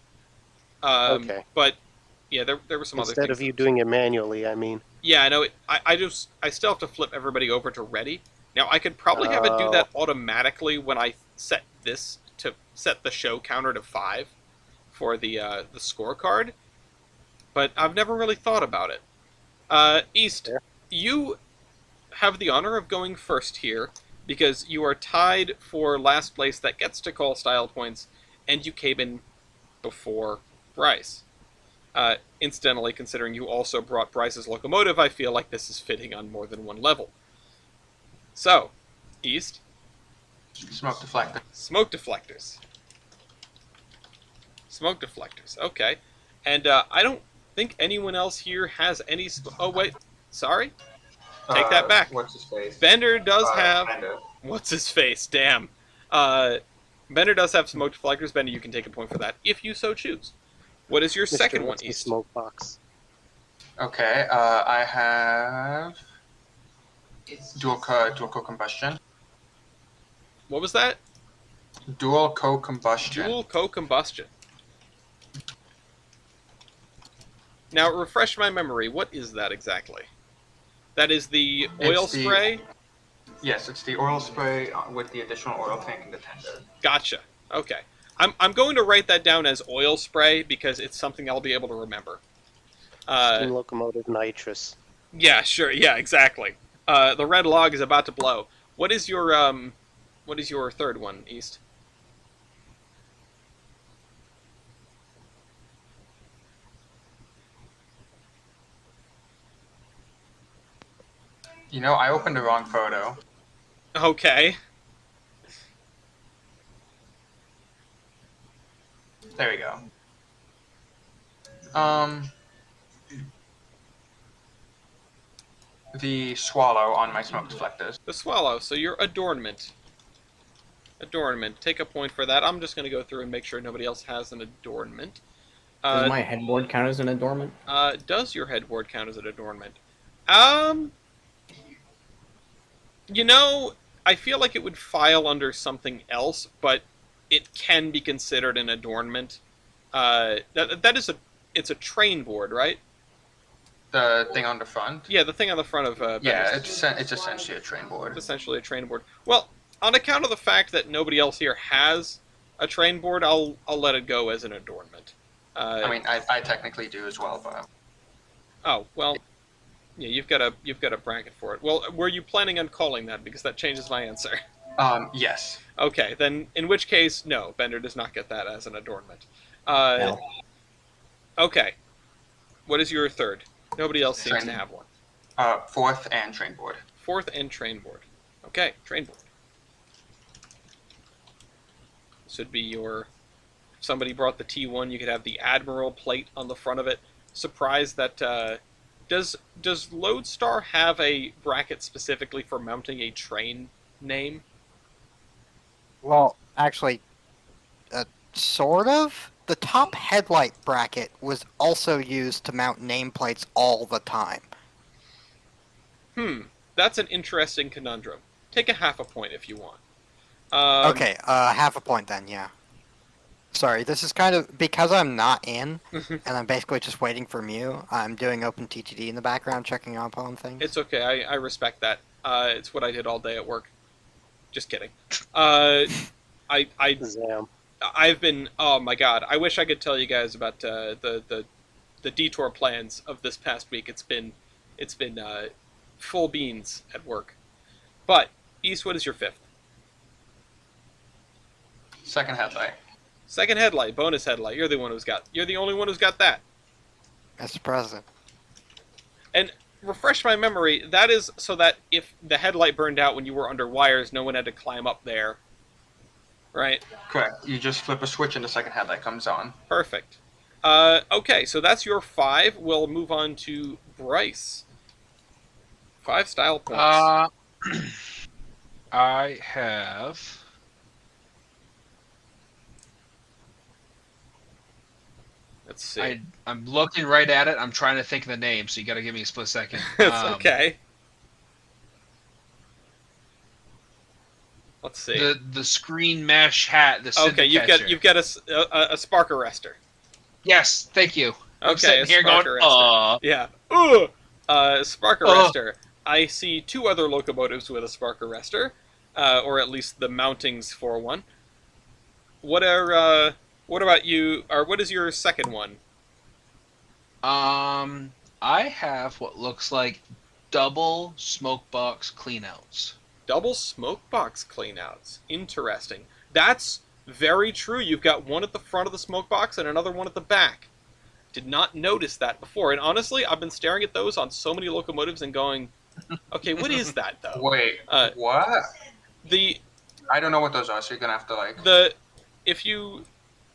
Okay. But yeah, there were some other Instead things. of you doing it manually, I mean. Yeah, I know. I still have to flip everybody over to ready. Now I could probably have it do that automatically when I set this to set the show counter to 5 for the scorecard, but I've never really thought about it. East, Yeah. you have the honor of going first here because you are tied for last place that gets to call style points, and you came in before Bryce. Incidentally, considering you also brought Bryce's locomotive, I feel like this is fitting on more than one level. So, East. Smoke deflector. Smoke deflectors. Smoke deflectors. Okay. And I don't think anyone else here has any. Oh wait, sorry. Take that back. What's his face? Bender does have. Bender. What's his face? Damn. Bender does have smoke deflectors. Bender, you can take a point for that if you so choose. What is your second one, What's the East? smoke box? Okay, I have dual co-combustion. What was that? Dual co-combustion. Dual co-combustion. Now, refresh my memory. What is that exactly? That is the oil It's the- spray? Yes, it's the oil spray with the additional oil tank and the tender. Gotcha. Okay. I'm going to write that down as oil spray because it's something I'll be able to remember. Steam locomotive nitrous. Yeah, sure. Yeah, exactly. The red log is about to blow. What is your third one, East? You know, I opened the wrong photo. Okay. There we go. The swallow on my smoke deflectors. The swallow. So your adornment. Adornment. Take a point for that. I'm just going to go through and make sure nobody else has an adornment. Does my headboard count as an adornment? Does your headboard count as an adornment? I feel like it would file under something else, but it can be considered an adornment. It's a train board, right? The thing on the front. Yeah, the thing on the front of. Yeah, Bender's. it's essentially a train board. It's essentially a train board. Well, on account of the fact that nobody else here has a train board, I'll let it go as an adornment. I mean, I technically do as well, but Oh well, yeah, you've got a bracket for it. Well, were you planning on calling that? Because that changes my answer. yes. Okay, then in which case, no, Bender does not get that as an adornment. No. Okay, what is your third? Nobody else seems to Train. have one. Fourth and train board. Fourth and train board. Okay, train board. This would be your. If somebody brought the T1, you could have the Admiral plate on the front of it. Surprised that. Does Lodestar have a bracket specifically for mounting a train name? Well, actually, sort of. The top headlight bracket was also used to mount nameplates all the time. That's an interesting conundrum. Take a half a point if you want. Okay, half a point then, yeah. Sorry, this is kind of because I'm not in, and I'm basically just waiting for Mew. I'm doing OpenTTD in the background, checking up on things. It's okay. I respect that. It's what I did all day at work. Just kidding. Uh, Zam. I've been. Oh my god! I wish I could tell you guys about the detour plans of this past week. It's been full beans at work. But East, what is your fifth? Second headlight. Second headlight, bonus headlight. You're the one who's got. You're the only one who's got that. Mr. President. And refresh my memory. That is so that if the headlight burned out when you were under wires, no one had to climb up there. Right. Correct. You just flip a switch and the second headlight comes on. Perfect. Okay, so that's your 5. We'll move on to Bryce. 5 style points. I have. Let's see. I'm looking right at it. I'm trying to think of the name, so you got to give me a split second. It's okay. Let's see. The screen mesh hat. The Okay, you've got a spark arrestor. Yes, thank you. I'm Okay, sitting here going, arrestor. Yeah. Ooh. Spark arrestor. I see 2 other locomotives with a spark arrestor, or at least the mountings for one. What about you? Or what is your second one? I have what looks like double smoke box cleanouts. Double smoke box cleanouts. Interesting. That's very true. You've got one at the front of the smoke box and another one at the back. Did not notice that before. And honestly, I've been staring at those on so many locomotives and going, okay, what is that though? Wait, what? The I don't know what those are, so you're gonna have to like. if you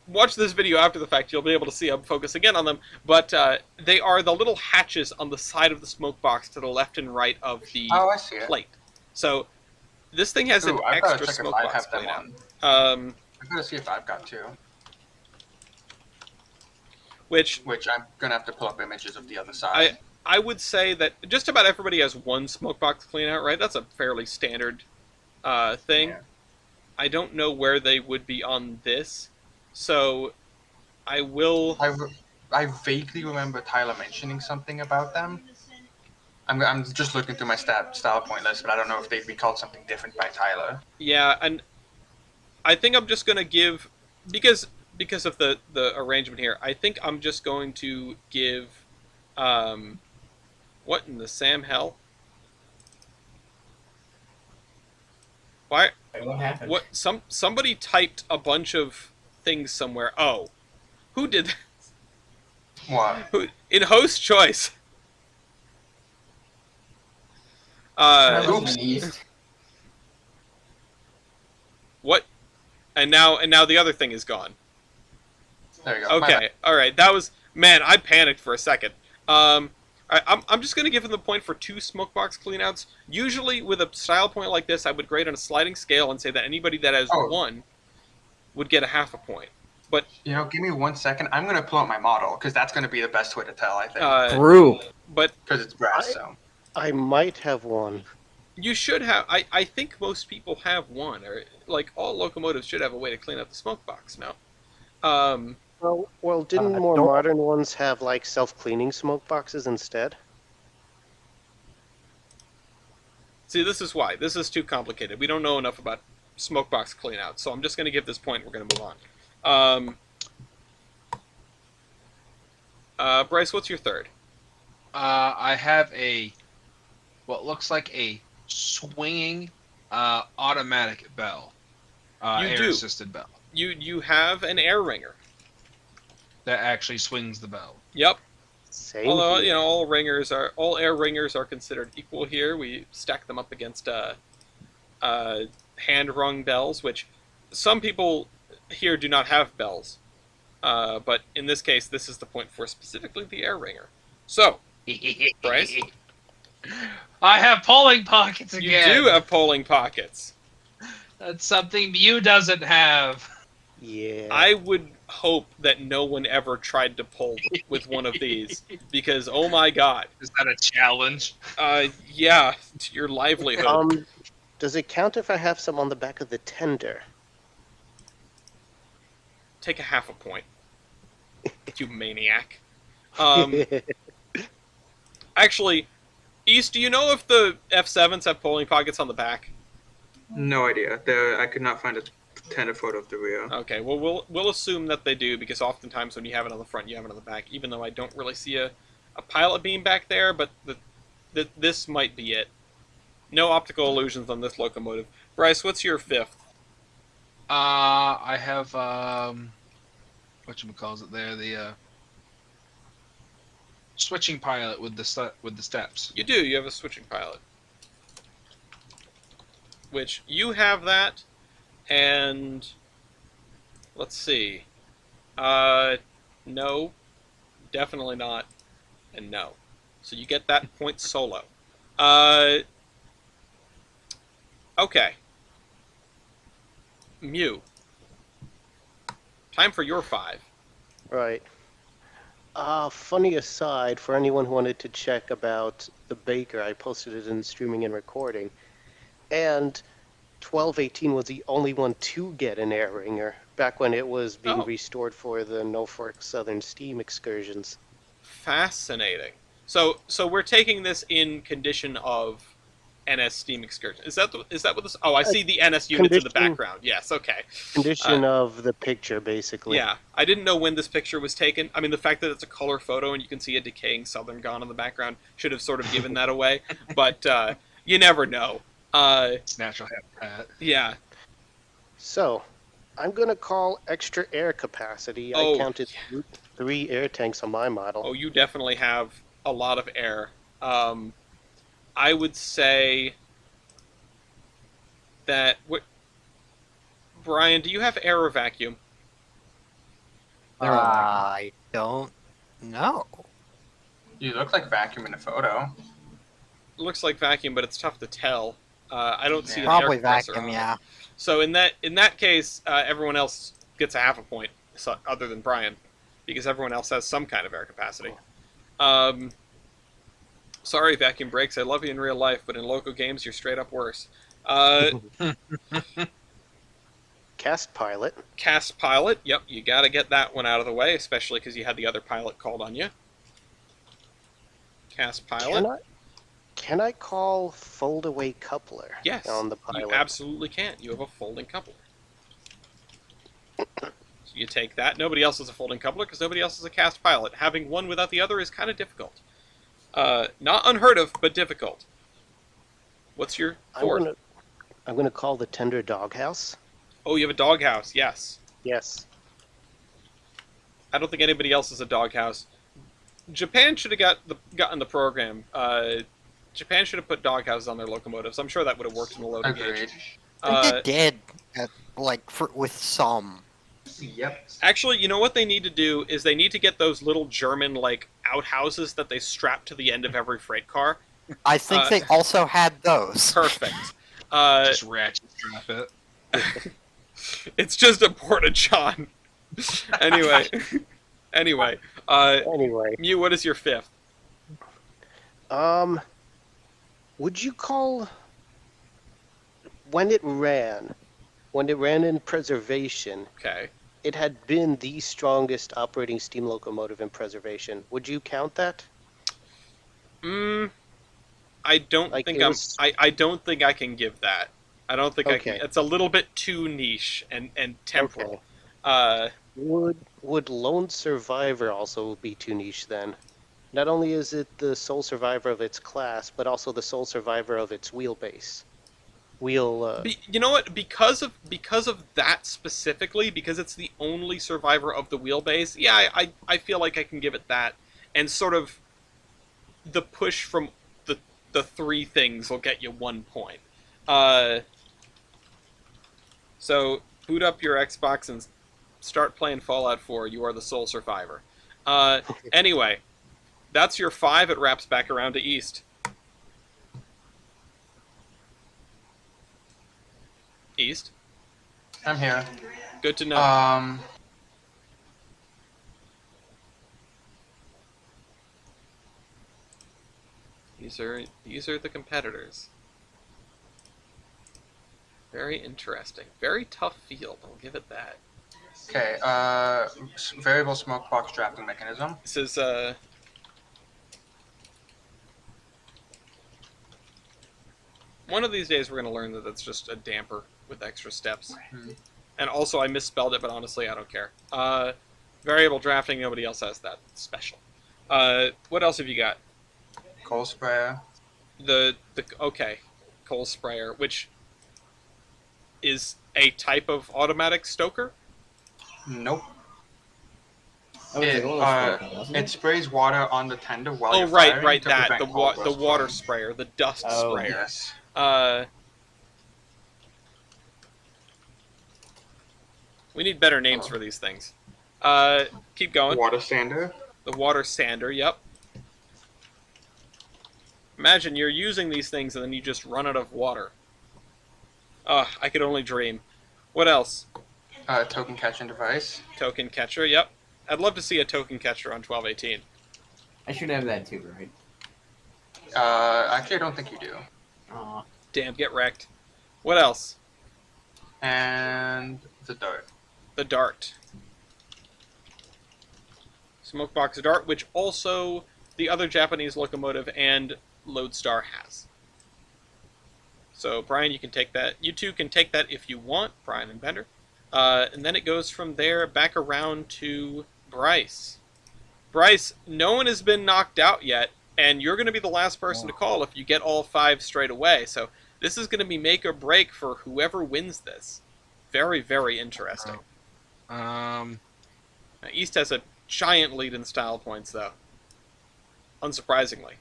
watch this video after the fact, you'll be able to see. I'm focusing in on them, but they are the little hatches on the side of the smoke box to the left and right of the I see it. plate. So this thing has an I've gotta extra check if smoke I box have them cleanout. on. I've gotta see if I've got 2. Which I'm gonna have to pull up images of the other side. I would say that just about everybody has one smoke box cleanout, right? That's a fairly standard thing. Yeah. I don't know where they would be on this, so I will. I vaguely remember Tyler mentioning something about them. I'm just looking through my style point list, but I don't know if they'd be called something different by Tyler. Yeah, and I think I'm just gonna give because of the arrangement here. I think I'm just going to give what in the Sam hell? Why? What happened? What? Somebody typed a bunch of things somewhere. Oh, who did that? What? Who in host choice? Oops. East. What? And now the other thing is gone. There you go. My Okay, bad. all right. That was man. I panicked for a second. I'm just gonna give him the point for 2 smoke box cleanouts. Usually with a style point like this, I would grade on a sliding scale and say that anybody that has 1 would get a half a point. But Give me 1 second. I'm gonna pull up my model because that's gonna be the best way to tell. I think Brew. but because it's brass. So I might have one. you should have. I think most people have one, or like all locomotives should have a way to clean up the smoke box. No. Well, didn't more don't- modern ones have like self-cleaning smoke boxes instead? See, this is why. This is too complicated. We don't know enough about smoke box cleanout, so I'm just going to give this point. We're going to move on. Bryce, what's your third? I have what looks like a swinging automatic bell. You air do. assisted bell You have an air ringer. that actually swings the bell. Yep. Same. Although here. all air ringers are considered equal here. We stack them up against hand rung bells, which some people here do not have bells. But in this case, this is the point for specifically the air ringer. So, Bryce? I have polling pockets you again. do have polling pockets. That's something Mew doesn't have. Yeah. I would hope that no one ever tried to pull with one of these, because oh my god. Is that a challenge? Yeah, to your livelihood. Does it count if I have some on the back of the tender? take a half a point. You maniac. Um, actually, East, do you know if the F7s have polling pockets on the back? No idea. I could not find a tender photo of the rear. Okay, well, we'll assume that they do, because oftentimes when you have it on the front, you have it on the back, even though I don't really see a pilot beam back there, but this might be it. No optical illusions on this locomotive. Bryce, what's your fifth? I have whatchamacalls it there, the switching pilot with the steps. You do, you have a switching pilot. Which, you have that, and... let's see. No. Definitely not. And no. So you get that point solo. Okay. Mew. Time for your 5. Right. Funny aside, for anyone who wanted to check about the Baker, I posted it in streaming and recording. And 1218 was the only one to get an air ringer, back when it was being Oh. restored for the Norfolk Southern Steam excursions. Fascinating. So we're taking this in condition of NS Steam Excursion. Is that what this? Oh, I see the NS units in the condition- background. Yes, okay. Condition of the picture, basically. Yeah, I didn't know when this picture was taken. I mean, the fact that it's a color photo and you can see a decaying Southern Gun in the background should have sort of given that away. But you never know. It's natural habitat. Yeah. So, I'm going to call extra air capacity. Oh, I counted 3 air tanks on my model. Oh, you definitely have a lot of air. I would say that... Brian, do you have air or vacuum? I don't know. You look like vacuum in the photo. Looks like vacuum, but it's tough to tell. I don't see an Probably air compressor vacuum, on it. yeah. So in that case, everyone else gets a half a point, other than Brian, because everyone else has some kind of air capacity. Sorry, vacuum brakes. I love you in real life, but in local games, you're straight up worse. Cast pilot. Cast pilot. Yep, you got to get that one out of the way, especially because you had the other pilot called on you. Cast pilot. Can I call fold away coupler Yes, on the pilot? you absolutely can. You have a folding coupler. So you take that. Nobody else has a folding coupler because nobody else is a cast pilot. Having one without the other is kind of difficult. Not unheard of, but difficult. What's your fourth? I'm gonna call the tender doghouse. Oh, you have a doghouse. Yes. Yes. I don't think anybody else has a doghouse. Japan should have gotten the program. Japan should have put doghouses on their locomotives. I'm sure that would have worked in the loading Agreed. gauge. I think it did, with some. Yep. Actually, you know what they need to do is they need to get those little German outhouses that they strap to the end of every freight car. I think they also had those. Perfect. Just ratchet strap it. It's just a porta john. Anyway. Anyway, Mew, what is your fifth? would you call when it ran in preservation? Okay. It had been the strongest operating steam locomotive in preservation. Would you count that? I don't Like, think it was- I don't think I can give that. I don't think I Okay. can. It's a little bit too niche and temporal. Would Lone Survivor also be too niche then? Not only is it the sole survivor of its class, but also the sole survivor of its wheelbase. You know what? Because of that specifically, because it's the only survivor of the wheelbase. Yeah, I feel like I can give it that, and sort of the push from the 3 things will get you 1 point. So boot up your Xbox and start playing Fallout 4. You are the sole survivor. Anyway, that's your 5. It wraps back around to East. East. I'm here. Good to know. These are the competitors. Very interesting. Very tough field. I'll give it that. Okay. Variable smoke box drafting mechanism. This is one of these days we're going to learn that that's just a damper with extra steps. Hmm. And also, I misspelled it, but honestly, I don't care. Variable drafting, nobody else has that. It's special. What else have you got? Coal sprayer. Okay, coal sprayer, which is a type of automatic stoker. Nope. Oh, it's like a little sparkle, doesn't It it? sprays water on the tender while Oh, you're right, firing right, to that prevent the coal the burst water from- sprayer, the dust Oh. sprayer. Yes. We need better names for these things. Keep going. Water sander. The water sander. Yep. Imagine you're using these things and then you just run out of water. I could only dream. What else? Token catching device. Token catcher. Yep. I'd love to see a token catcher on 1218. I should have that too, right? Actually, I don't think you do. Aw. Damn, get wrecked. What else? And the dart. The dart. Smokebox dart, which also the other Japanese locomotive and Lodestar has. So, Brian, you can take that. You two can take that if you want, Brian and Bender. And then it goes from there back around to Bryce. Bryce, no one has been knocked out yet, and you're going to be the last person to call if you get all 5 straight away. So this is going to be make or break for whoever wins this. Very, very interesting. Now, East has a giant lead in style points, though. Unsurprisingly.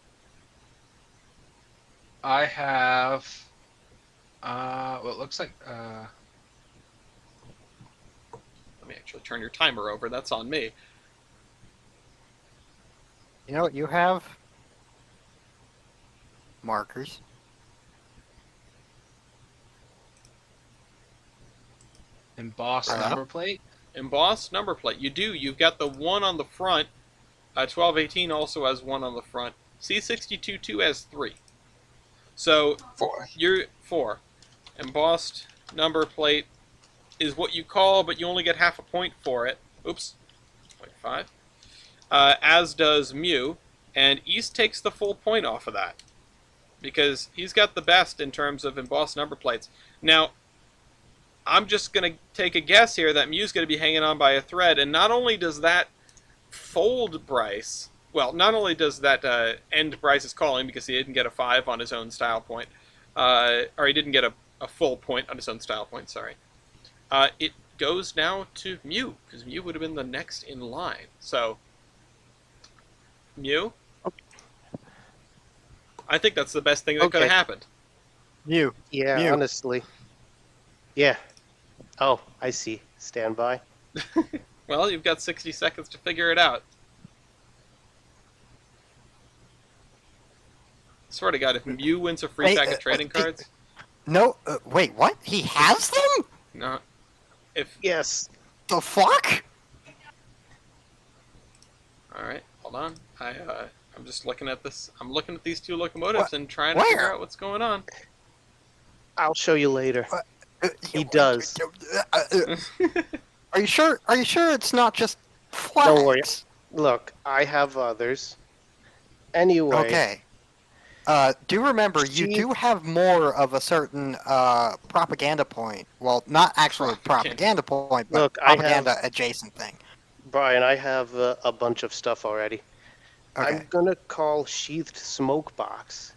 I have. Well, it looks like. Let me actually turn your timer over. That's on me. You know what you have? Markers. Embossed Uh-huh. number plate. Embossed number plate. You do. You've got the one on the front. 1218 also has one on the front. C62-2 has 3. So 4. you're 4. Embossed number plate is what you call, but you only get half a point for it. Oops. 0.5. As does Mew. And East takes the full point off of that. Because he's got the best in terms of embossed number plates. Now, I'm just going to take a guess here that Mew's going to be hanging on by a thread. And not only does that fold Bryce, well, not only does that end Bryce's calling because he didn't get a 5 on his own style point, or he didn't get a full point on his own style point, sorry. It goes now to Mew, because Mew would have been the next in line. So, Mew? I think that's the best thing that could have Okay. happened. You. Yeah, Mew. honestly. Yeah. Oh, I see. Stand by. Well, you've got 60 seconds to figure it out. Swear to God, if Mew wins a free Hey, pack of trading cards, No, wait, what? He has them? no. If Yes. The fuck? all right, hold on. I'm just looking at this. I'm looking at these 2 locomotives What? and trying to figure Where? out what's going on. I'll show you later. He does. Are you sure? Are you sure it's not just flags? Don't worry. Look, I have others. Anyway. Okay. Do remember, you She- do have more of a certain propaganda point. Well, not actually a propaganda point, but Look, I have- propaganda adjacent thing. Brian, I have a bunch of stuff already. Okay. I'm gonna call sheathed smoke box.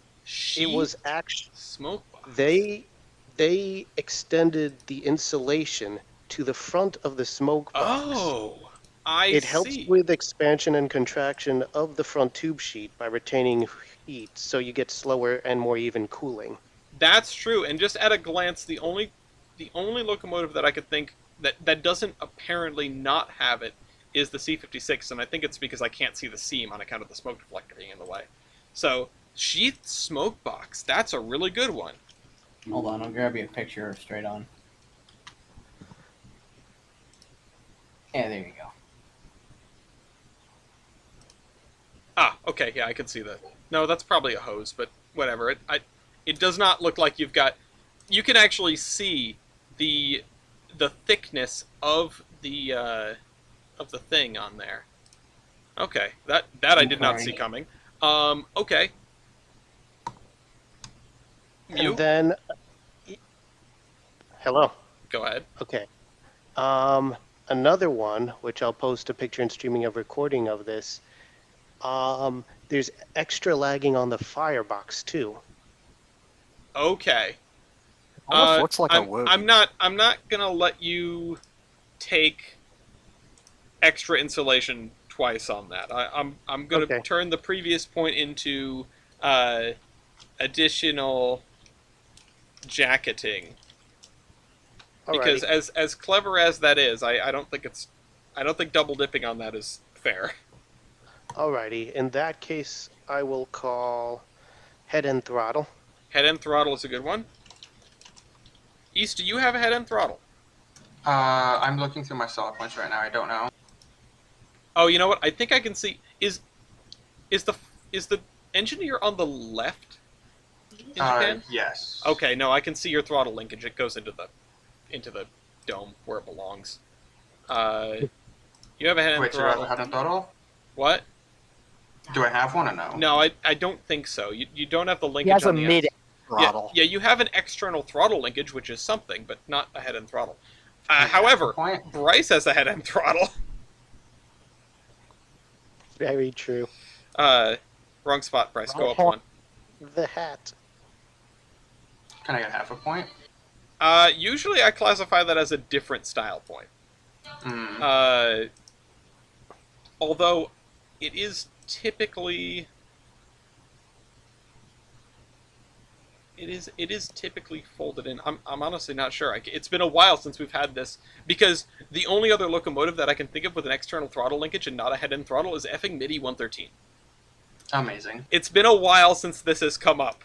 It was actually smoke box. they extended the insulation to the front of the smoke box. Oh, I It helps see. with expansion and contraction of the front tube sheet by retaining heat, so you get slower and more even cooling. That's true. And just at a glance, the only locomotive that I could think that doesn't apparently not have it is the C56, and I think it's because I can't see the seam on account of the smoke deflector being in the way. So, sheathed smoke box. That's a really good one. Hold on, I'll grab you a picture straight on. Yeah, there you go. Ah, okay, yeah, I can see that. No, that's probably a hose, but whatever. It does not look like you've got. You can actually see the thickness of of the thing on there. Okay, that I did not see coming. Okay. Mew, And then, hello. go ahead. Okay. Another one, which I'll post a picture and streaming of recording of this. There's extra lagging on the firebox too. Okay. Almost looks like a wound. I'm not gonna let you take extra insulation twice on that. I'm gonna Okay. turn the previous point into additional jacketing because Alrighty. as clever as that is, I don't think double dipping on that is fair. Alrighty. In that case, I will call head and throttle. Head end throttle is a good one. East, do you have a head end throttle? I'm looking through my solid points right now. I don't know. Oh, you know what? I think I can see. Is the engineer on the left in Japan? Yes. Okay, no, I can see your throttle linkage. It goes into the dome where it belongs. You have a head end Wait, do I have throttle. a head and throttle? What? Do I have one or no? No, I don't think so. You don't have the He linkage has a on the mid ends. throttle. Yeah, you have an external throttle linkage, which is something, but not a head end throttle. Okay, However, point. Bryce has a head end throttle. Very true. Wrong spot, Bryce. Go up one. The hat. Can I get half a point? Usually I classify that as a different style point. Hmm. Although it is typically folded in. I'm honestly not sure. It's been a while since we've had this because the only other locomotive that I can think of with an external throttle linkage and not a head-end throttle is effing MIDI 113. Amazing. It's been a while since this has come up,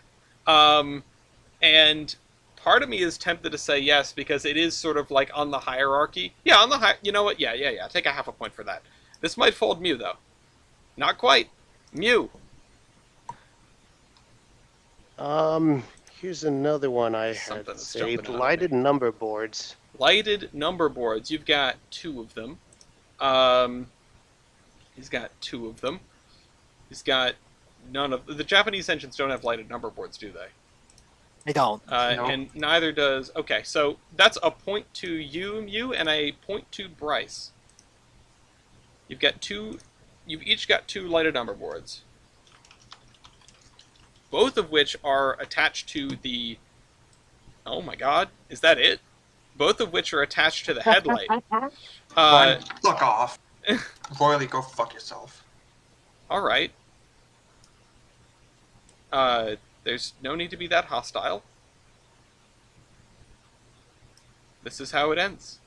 and part of me is tempted to say yes because it is sort of like on the hierarchy. Yeah, on the high. You know what? Yeah. Take a half a point for that. This might fold Mew though. Not quite. Mew. Here's another one I Something had that's saved. jumping out at Lighted me. number boards. Lighted number boards. You've got two of them. He's got two of them. He's got none of the Japanese engines don't have lighted number boards, do they? They don't. Nope. And neither does. Okay, so that's a point to you, Mew, and a point to Bryce. You've got two. You've each got two lighted number boards, both of which are attached to the. Oh my God, is that it? Both of which are attached to the headlight. Ryan, fuck off. Royally, go fuck yourself. All right. There's no need to be that hostile. This is how it ends.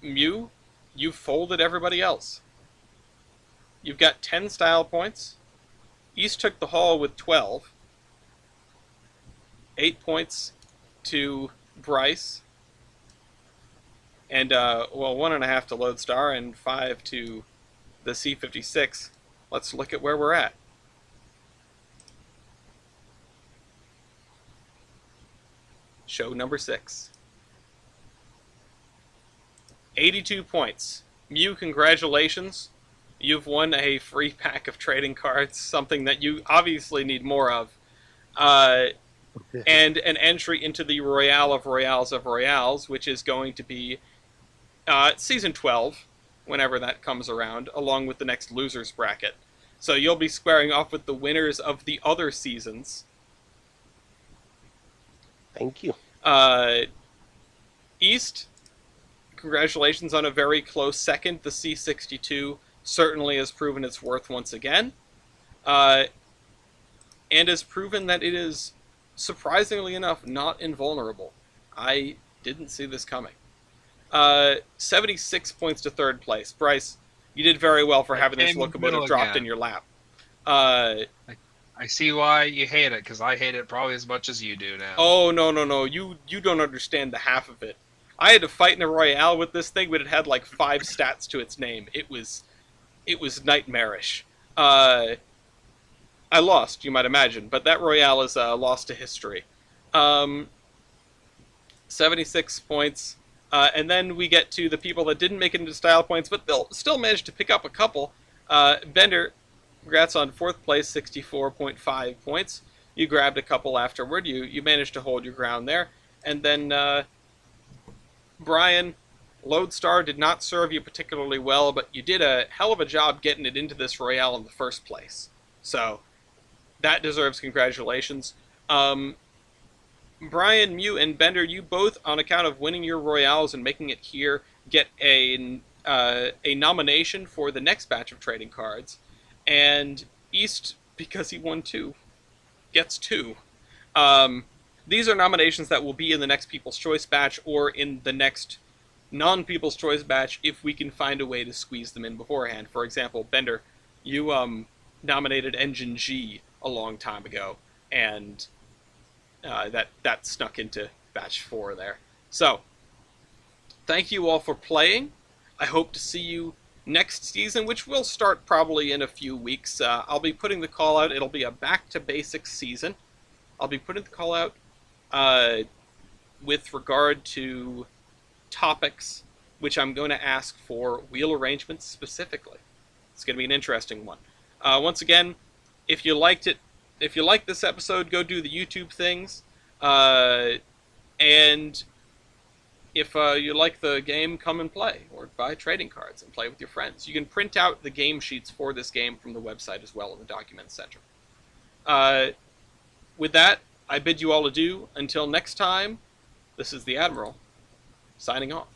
Mew, you've folded everybody else. You've got 10 style points. East took the hall with 12. 8 points to Bryce. And, 1.5 to Lodestar and 5 to the C-56. Let's look at where we're at. Show number 6. 82 points. Mew, congratulations. You've won a free pack of trading cards, something that you obviously need more of. And an entry into the Royale of Royales, which is going to be Season 12, whenever that comes around, along with the next Losers Bracket. So you'll be squaring off with the winners of the other seasons. Thank you. East, congratulations on a very close second. The C-62 certainly has proven its worth once again. And has proven that it is, surprisingly enough, not invulnerable. I didn't see this coming. 76 points to third place. Bryce, you did very well for having this came in the locomotive middle dropped again. in your lap. I see why you hate it, because I hate it probably as much as you do now. Oh, no. You don't understand the half of it. I had to fight in a Royale with this thing, but it had like 5 stats to its name. It was nightmarish. I lost, you might imagine, but that Royale is a loss to history. 76 points. And then we get to the people that didn't make it into style points, but they'll still manage to pick up a couple. Bender, congrats on 4th place, 64.5 points. You grabbed a couple afterward. You managed to hold your ground there. And then Brian, Lodestar did not serve you particularly well, but you did a hell of a job getting it into this Royale in the first place. So that deserves congratulations. Brian, Mew, and Bender, you both, on account of winning your Royales and making it here, get a nomination for the next batch of trading cards. And East, because he won 2, gets 2. These are nominations that will be in the next People's Choice batch or in the next non-People's Choice batch if we can find a way to squeeze them in beforehand. For example, Bender, you nominated Engine G a long time ago, and that snuck into batch 4 there. So, thank you all for playing. I hope to see you next season, which will start probably in a few weeks. I'll be putting the call out. It'll be a back to basics season. I'll be putting the call out with regard to topics, which I'm going to ask for wheel arrangements specifically. It's going to be an interesting one. Once again, if you liked it, if you like this episode, go do the YouTube things. And if you like the game, come and play, or buy trading cards and play with your friends. You can print out the game sheets for this game from the website as well in the Documents Center. With that, I bid you all adieu. Until next time, this is the Admiral, signing off.